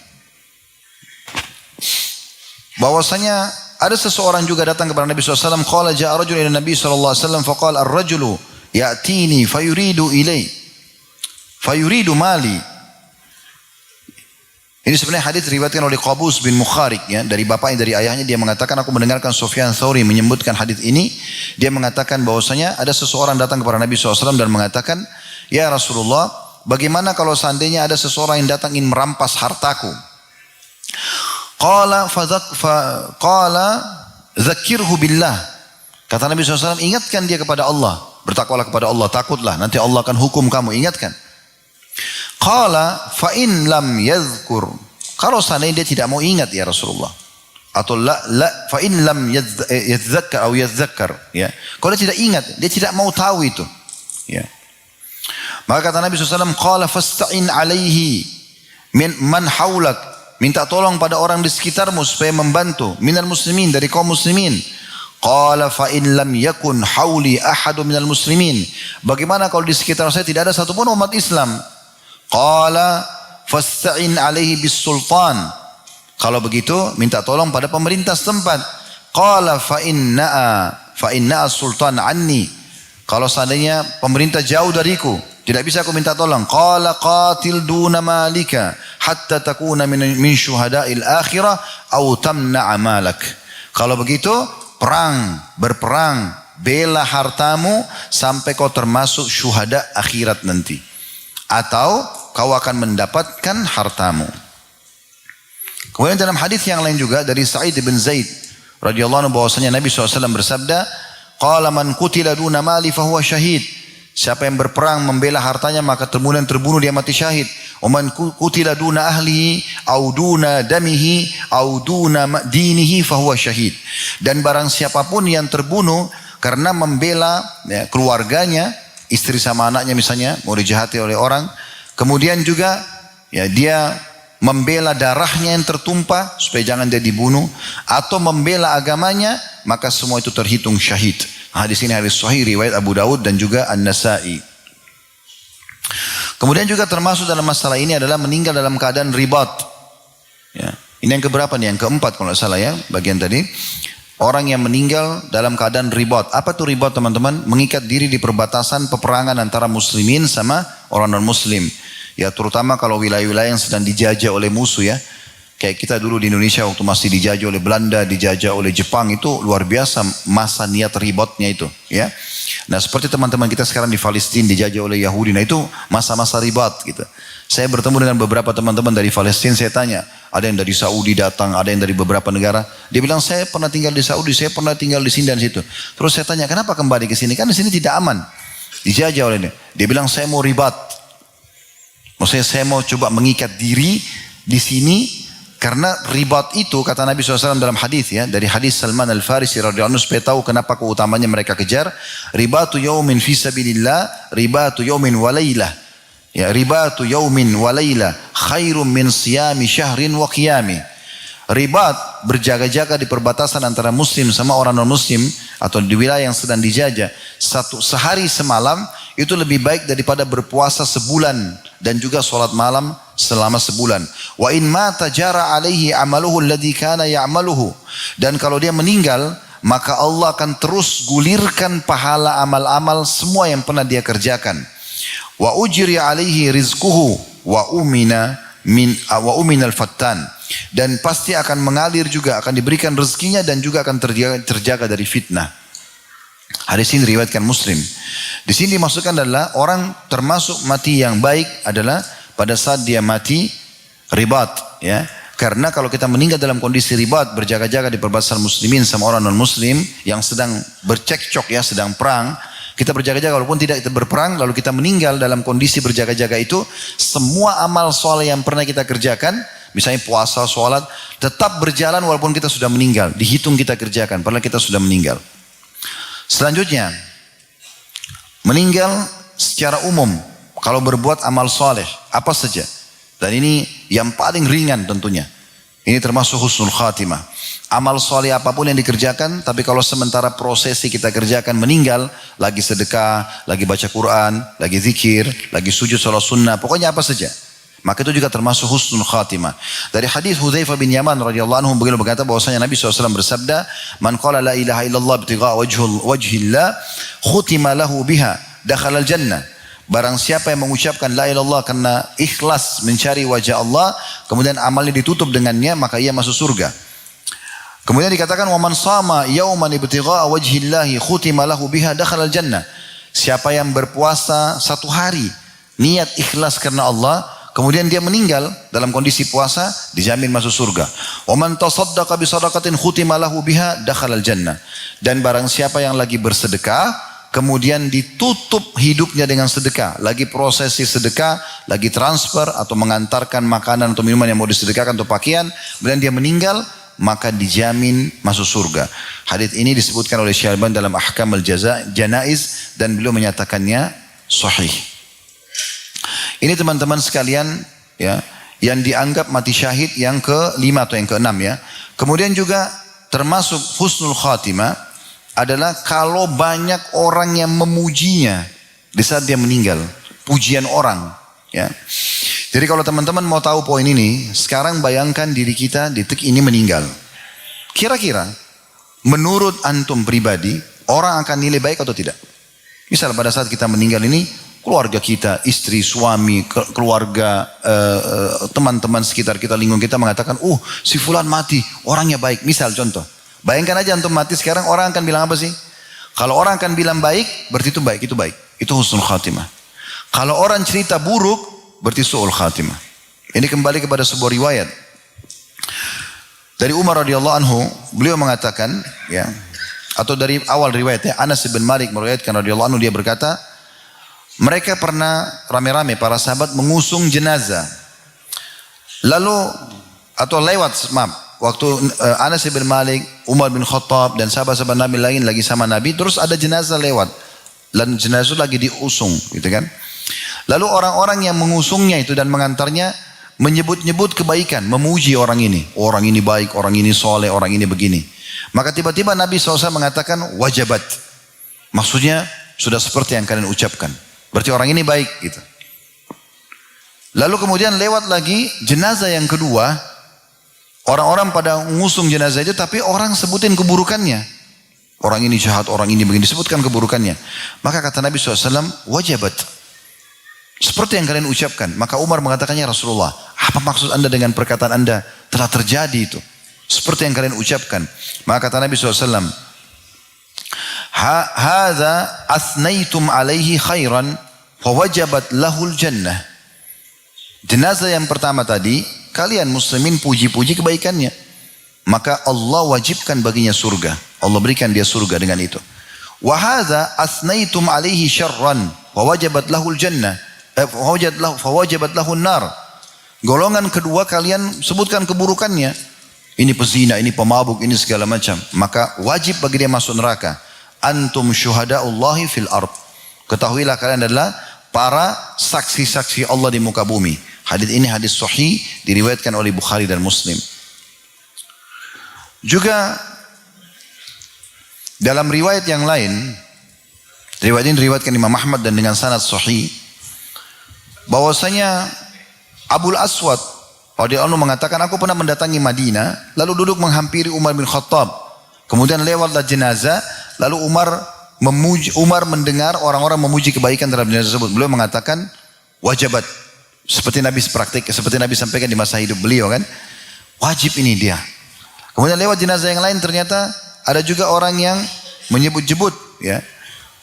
bahwasanya ada seseorang juga datang kepada Nabi SAW. Qala ja'a rajul ila Nabi SAW faqala ar-rajulu ya'tini fayuridu ilai fayuridu mali. Ini sebenarnya hadis diriwayatkan oleh Qabus bin Mukharik, ya, dari bapaknya, dari ayahnya. Dia mengatakan, aku mendengarkan Sufyan Tsauri menyebutkan hadis ini. Dia mengatakan bahwasanya ada seseorang datang kepada Nabi SAW dan mengatakan, ya Rasulullah, bagaimana kalau seandainya ada seseorang yang datang ingin merampas hartaku? Qala zakirhu billah. Kata Nabi SAW, ingatkan dia kepada Allah. Bertakwalah kepada Allah, takutlah. Nanti Allah akan hukum kamu, ingatkan. Qala fa in lam yadhkur. Kalau seandainya dia tidak mau ingat ya Rasulullah. Atau fa in lam yadzakkar atau yadzakkar. Ya. Kalau dia tidak ingat, dia tidak mau tahu itu. Ya. Maka kata Nabi SAW, qala fasta'in alaihi min man haulak. Minta tolong pada orang di sekitarmu supaya membantu. Minal muslimin, dari kaum muslimin. Qala fa in lam yakun hauli ahadu minal muslimin. Bagaimana kalau di sekitar saya tidak ada satupun umat Islam? Qala fasta'in alaihi bis sultan. Kalau begitu, minta tolong pada pemerintah setempat. Qala fa inna sultan anni. Kalau seandainya pemerintah jauh dariku, tidak bisa aku minta tolong. Qala qatil duna malika hatta takuna min syuhada'il akhirah au tamna'a malak. Kalau begitu, berperang, bela hartamu sampai kau termasuk syuhada akhirat nanti. Atau kau akan mendapatkan hartamu. Kemudian dalam hadis yang lain juga dari Sa'id bin Zaid radhiyallahu anhu bahwasanya Nabi SAW bersabda, qala man qutila duna mali fahuwa syahid. Siapa yang berperang membela hartanya maka kemudian terbunuh dia mati syahid. Waman qutila duna ahlihi au duna damihi au duna dinihi fahuwa syahid. Dan barang siapapun yang terbunuh karena membela ya, keluarganya, istri sama anaknya misalnya mau dijahati oleh orang, kemudian juga ya dia membela darahnya yang tertumpah supaya jangan dia dibunuh, atau membela agamanya, maka semua itu terhitung syahid. Hadis ini hadis sahih riwayat Abu Dawud dan juga An-Nasa'i. Kemudian juga termasuk dalam masalah ini adalah meninggal dalam keadaan ribat. Ya. Ini yang keberapa nih? Yang keempat kalau salah ya, bagian tadi. Orang yang meninggal dalam keadaan ribat. Apa tuh ribat teman-teman? Mengikat diri di perbatasan peperangan antara muslimin sama orang non-muslim. Ya terutama kalau wilayah-wilayah yang sedang dijajah oleh musuh ya. Kayak kita dulu di Indonesia waktu masih dijajah oleh Belanda, dijajah oleh Jepang, itu luar biasa masa niat ribatnya itu. Ya. Nah seperti teman-teman kita sekarang di Palestina dijajah oleh Yahudi, nah itu masa-masa ribat gitu. Saya bertemu dengan beberapa teman-teman dari Palestina, saya tanya, ada yang dari Saudi datang, ada yang dari beberapa negara. Dia bilang saya pernah tinggal di Saudi, saya pernah tinggal di sini dan situ. Terus saya tanya, kenapa kembali ke sini? Kan di sini tidak aman, dijajah oleh dia. Dia bilang saya mau ribat, maksudnya saya mau coba mengikat diri di sini. Karena ribat itu kata Nabi SAW dalam hadis ya, dari hadis Salman Al-Farisi radhiyallahu anhu, supaya tahu kenapa keutamanya mereka kejar. Ribatu yaumin fi sabilillah, ribatu yaumin walailah. Ya, ribatu yaumin walailah khairum min siyami syahrin wa qiyami. Ribat, berjaga-jaga di perbatasan antara muslim sama orang non-muslim atau di wilayah yang sedang dijajah, sehari semalam itu lebih baik daripada berpuasa sebulan dan juga sholat malam selama sebulan. Wa in mata jara alaihi amaluhu alladhi kana ya'maluhu. Dan kalau dia meninggal, maka Allah akan terus gulirkan pahala amal-amal semua yang pernah dia kerjakan. Wa ujri alaihi rizquhu wa umina al-fattan. Dan pasti akan mengalir juga, akan diberikan rezekinya dan juga akan terjaga dari fitnah. Hadis ini diriwayatkan Muslim. Di sini dimasukkan adalah orang termasuk mati yang baik adalah pada saat dia mati ribat, ya. Karena kalau kita meninggal dalam kondisi ribat, berjaga-jaga di perbatasan muslimin sama orang non muslim yang sedang bercekcok, ya, sedang perang, kita berjaga-jaga walaupun tidak kita berperang, lalu kita meninggal dalam kondisi berjaga-jaga itu, semua amal soleh yang pernah kita kerjakan, misalnya puasa, sholat, tetap berjalan walaupun kita sudah meninggal. Dihitung kita kerjakan, padahal kita sudah meninggal. Selanjutnya, meninggal secara umum, kalau berbuat amal soleh, apa saja. Dan ini yang paling ringan tentunya. Ini termasuk husnul khatimah. Amal soleh apapun yang dikerjakan, tapi kalau sementara prosesi kita kerjakan meninggal, lagi sedekah, lagi baca Quran, lagi zikir, lagi sujud sholat sunnah, pokoknya apa saja. Maka itu juga termasuk husnul khatimah. Dari hadis Hudzaifah bin Yaman radhiyallahu anhu beliau berkata bahwasanya Nabi SAW bersabda, "Man qala la ilaha illallah ibtigha wajhillah, khutima lahu biha, dakhala al-jannah." Barang siapa yang mengucapkan la ilaha illallah karena ikhlas mencari wajah Allah, kemudian amalnya ditutup dengannya, maka ia masuk surga. Kemudian dikatakan, "Wa man shama yauman ibtigha wajhillahi, khutima lahu biha, dakhala al-jannah." Siapa yang berpuasa satu hari, niat ikhlas karena Allah, kemudian dia meninggal dalam kondisi puasa, dijamin masuk surga. Wa man tasaddaqa bi shadaqatin khutima lahu biha, dakhala al-jannah. Dan barang siapa yang lagi bersedekah, kemudian ditutup hidupnya dengan sedekah, lagi prosesi sedekah, lagi transfer atau mengantarkan makanan atau minuman yang mau disedekahkan atau pakaian, kemudian dia meninggal, maka dijamin masuk surga. Hadis ini disebutkan oleh Syalban dalam Ahkam al-Janaiz dan beliau menyatakannya sahih. Ini teman-teman sekalian, ya, yang dianggap mati syahid yang ke-5 atau yang ke-6, ya. Kemudian juga termasuk husnul khatimah adalah kalau banyak orang yang memujinya di saat dia meninggal, pujian orang, ya. Jadi kalau teman-teman mau tahu poin ini, sekarang bayangkan diri kita di detik ini meninggal. Kira-kira menurut antum pribadi, orang akan nilai baik atau tidak? Misal pada saat kita meninggal ini, keluarga kita, istri, suami, keluarga, teman-teman sekitar kita, lingkungan kita mengatakan, si fulan mati, orangnya baik. Misal contoh. Bayangkan aja antum mati sekarang, orang akan bilang apa sih? Kalau orang akan bilang baik, berarti itu baik, itu baik. Itu husnul khatimah. Kalau orang cerita buruk, berarti su'ul khatimah. Ini kembali kepada sebuah riwayat. Dari Umar radhiyallahu anhu, beliau mengatakan, ya, atau dari awal riwayatnya, Anas bin Malik meriwayatkan radhiyallahu anhu, dia berkata, mereka pernah rame-rame para sahabat mengusung jenazah. Lalu, atau lewat, waktu Anas bin Malik, Umar bin Khattab dan sahabat-sahabat Nabi lain lagi sama Nabi, terus ada jenazah lewat. Dan jenazah itu lagi diusung, gitu kan. Lalu orang-orang yang mengusungnya itu dan mengantarnya menyebut-nyebut kebaikan, memuji orang ini. Orang ini baik, orang ini soleh, orang ini begini. Maka tiba-tiba Nabi SAW mengatakan wajabat. Maksudnya sudah seperti yang kalian ucapkan. Berarti orang ini baik, gitu. Lalu kemudian lewat lagi jenazah yang kedua. Orang-orang pada mengusung jenazah itu, tapi orang sebutin keburukannya. Orang ini jahat, orang ini begini, disebutkan keburukannya. Maka kata Nabi SAW, wajabat. Seperti yang kalian ucapkan. Maka Umar mengatakannya, Rasulullah, apa maksud anda dengan perkataan anda? Telah terjadi itu. Seperti yang kalian ucapkan. Maka kata Nabi SAW, Hadza asnaitum alaihi khairan, fawajabat lahul jannah. Jenazah yang pertama tadi, kalian muslimin puji-puji kebaikannya, maka Allah wajibkan baginya surga. Allah berikan dia surga dengan itu. Wa hadza asnaitum alaihi syarran wa wajabat lahul jannah, fawajabat lahun nar. Golongan kedua kalian sebutkan keburukannya. Ini pezina, ini pemabuk, ini segala macam, maka wajib bagi dia masuk neraka. Antum syuhadaullahi fil ard. Ketahuilah kalian adalah para saksi-saksi Allah di muka bumi. Hadis ini hadis sahih, diriwayatkan oleh Bukhari dan Muslim. Juga dalam riwayat yang lain, riwayat ini diriwayatkan Imam Ahmad dan dengan sanad sahih, bahwasanya Abul Aswad radhiyallahu anhu mengatakan, aku pernah mendatangi Madinah, lalu duduk menghampiri Umar bin Khattab. Kemudian lewatlah jenazah, lalu Umar mendengar orang-orang memuji kebaikan terhadap jenazah tersebut. Beliau mengatakan, wajabat. Seperti Nabi sampaikan di masa hidup beliau kan, wajib ini dia. Kemudian lewat jenazah yang lain ternyata ada juga orang yang menyebut-jebut ya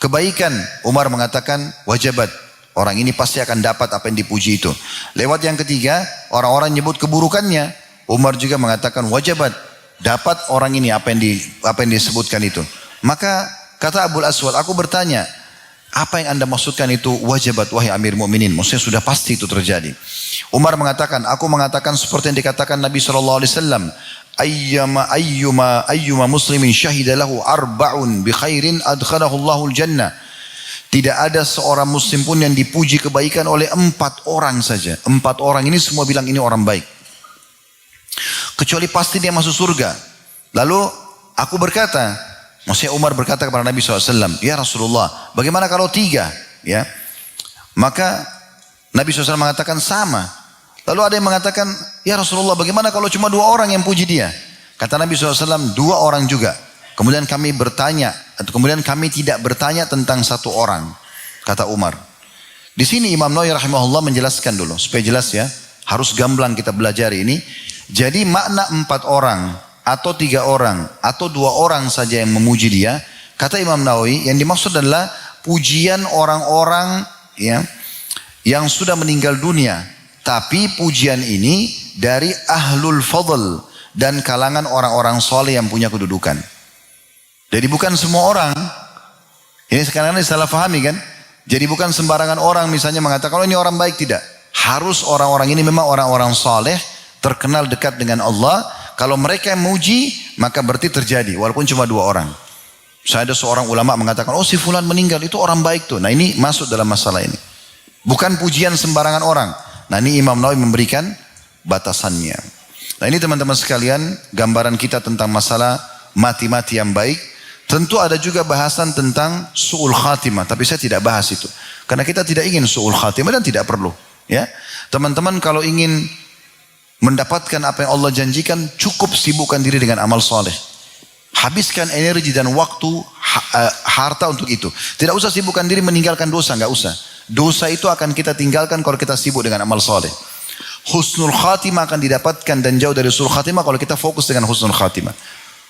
kebaikan. Umar mengatakan wajabat. Orang ini pasti akan dapat apa yang dipuji itu. Lewat yang ketiga, orang-orang nyebut keburukannya. Umar juga mengatakan wajabat. Dapat orang ini apa yang disebutkan itu. Maka kata Abul Aswad, aku bertanya, apa yang anda maksudkan itu wajabat wahai Amir Mu'minin? Maksudnya sudah pasti itu terjadi. Umar mengatakan, aku mengatakan seperti yang dikatakan Nabi SAW. Ayyuma muslimin syahida lahu arba'un bi khairin adkhalahu Allahul jannah. Tidak ada seorang muslim pun yang dipuji kebaikan oleh 4 orang saja. 4 orang ini semua bilang ini orang baik, kecuali pasti dia masuk surga. Lalu aku berkata, maksudnya Umar berkata kepada Nabi SAW, ya Rasulullah, bagaimana kalau 3? Ya, maka Nabi SAW mengatakan sama. Lalu ada yang mengatakan, ya Rasulullah, bagaimana kalau cuma 2 orang yang puji dia? Kata Nabi SAW, 2 orang juga. Kemudian kami tidak bertanya tentang 1 orang. Kata Umar. Di sini Imam Nawawi rahimahullah menjelaskan dulu, supaya jelas ya. Harus gamblang kita belajar ini. Jadi makna 4 orang, atau 3 orang, atau 2 orang saja yang memuji dia. Kata Imam Nawawi, yang dimaksud adalah pujian orang-orang ya, yang sudah meninggal dunia. Tapi pujian ini dari ahlul fadl dan kalangan orang-orang soleh yang punya kedudukan. Jadi bukan semua orang. Ini sekarang ini salah fahami kan. Jadi bukan sembarangan orang misalnya mengatakan, oh ini orang baik, tidak. Harus orang-orang ini memang orang-orang soleh, terkenal dekat dengan Allah. Kalau mereka yang muji, maka berarti terjadi. Walaupun cuma 2 orang. Saya ada seorang ulama mengatakan, oh si fulan meninggal, itu orang baik tuh. Nah ini masuk dalam masalah ini. Bukan pujian sembarangan orang. Nah ini Imam Nawawi memberikan batasannya. Nah ini teman-teman sekalian, gambaran kita tentang masalah mati-mati yang baik. Tentu ada juga bahasan tentang su'ul khatimah, tapi saya tidak bahas itu. Karena kita tidak ingin su'ul khatimah dan tidak perlu. Ya, teman-teman kalau ingin mendapatkan apa yang Allah janjikan, cukup sibukkan diri dengan amal soleh. Habiskan energi dan waktu, harta untuk itu. Tidak usah sibukkan diri meninggalkan dosa, nggak usah. Dosa itu akan kita tinggalkan kalau kita sibuk dengan amal soleh. Husnul khatimah akan didapatkan dan jauh dari su'ul khatimah kalau kita fokus dengan husnul khatimah.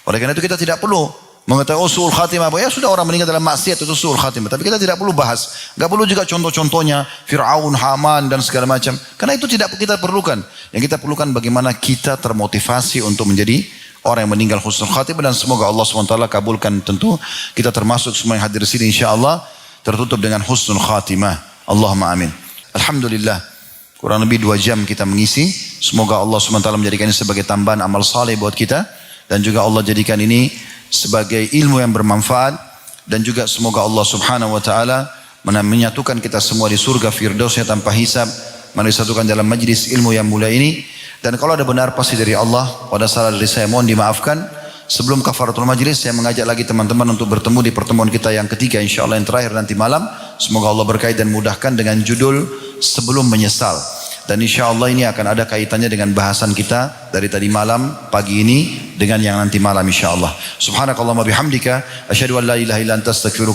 Oleh karena itu kita tidak perlu mengetahui oh su'ul khatimah apa. Ya sudah, orang meninggal dalam maksiat itu su'ul khatimah. Tapi kita tidak perlu bahas. Gak perlu juga contoh-contohnya Fir'aun, Haman dan segala macam. Karena itu tidak kita perlukan. Yang kita perlukan bagaimana kita termotivasi untuk menjadi orang yang meninggal husnul khatimah. Dan semoga Allah SWT kabulkan. Tentu kita termasuk semua yang hadir di sini insyaAllah tertutup dengan husnul khatimah. Allahumma amin. Alhamdulillah. Kurang lebih 2 jam kita mengisi. Semoga Allah SWT menjadikan ini sebagai tambahan amal saleh buat kita. Dan juga Allah jadikan ini sebagai ilmu yang bermanfaat. Dan juga semoga Allah Subhanahu Wa Taala menyatukan kita semua di surga firdausnya tanpa hisab. Disatukan dalam majlis ilmu yang mulia ini. Dan kalau ada benar pasti dari Allah. Pada salah dari saya mohon dimaafkan. Sebelum kafaratul majlis saya mengajak lagi teman-teman untuk bertemu di pertemuan kita yang ketiga insyaAllah yang terakhir nanti malam. Semoga Allah berkait dan mudahkan dengan judul Sebelum Menyesal. Dan insyaAllah ini akan ada kaitannya dengan bahasan kita dari tadi malam, pagi ini dengan yang nanti malam insyaAllah. Subhanakallahumma bihamdika asyhadu an la ilaha illa anta astaghfiruka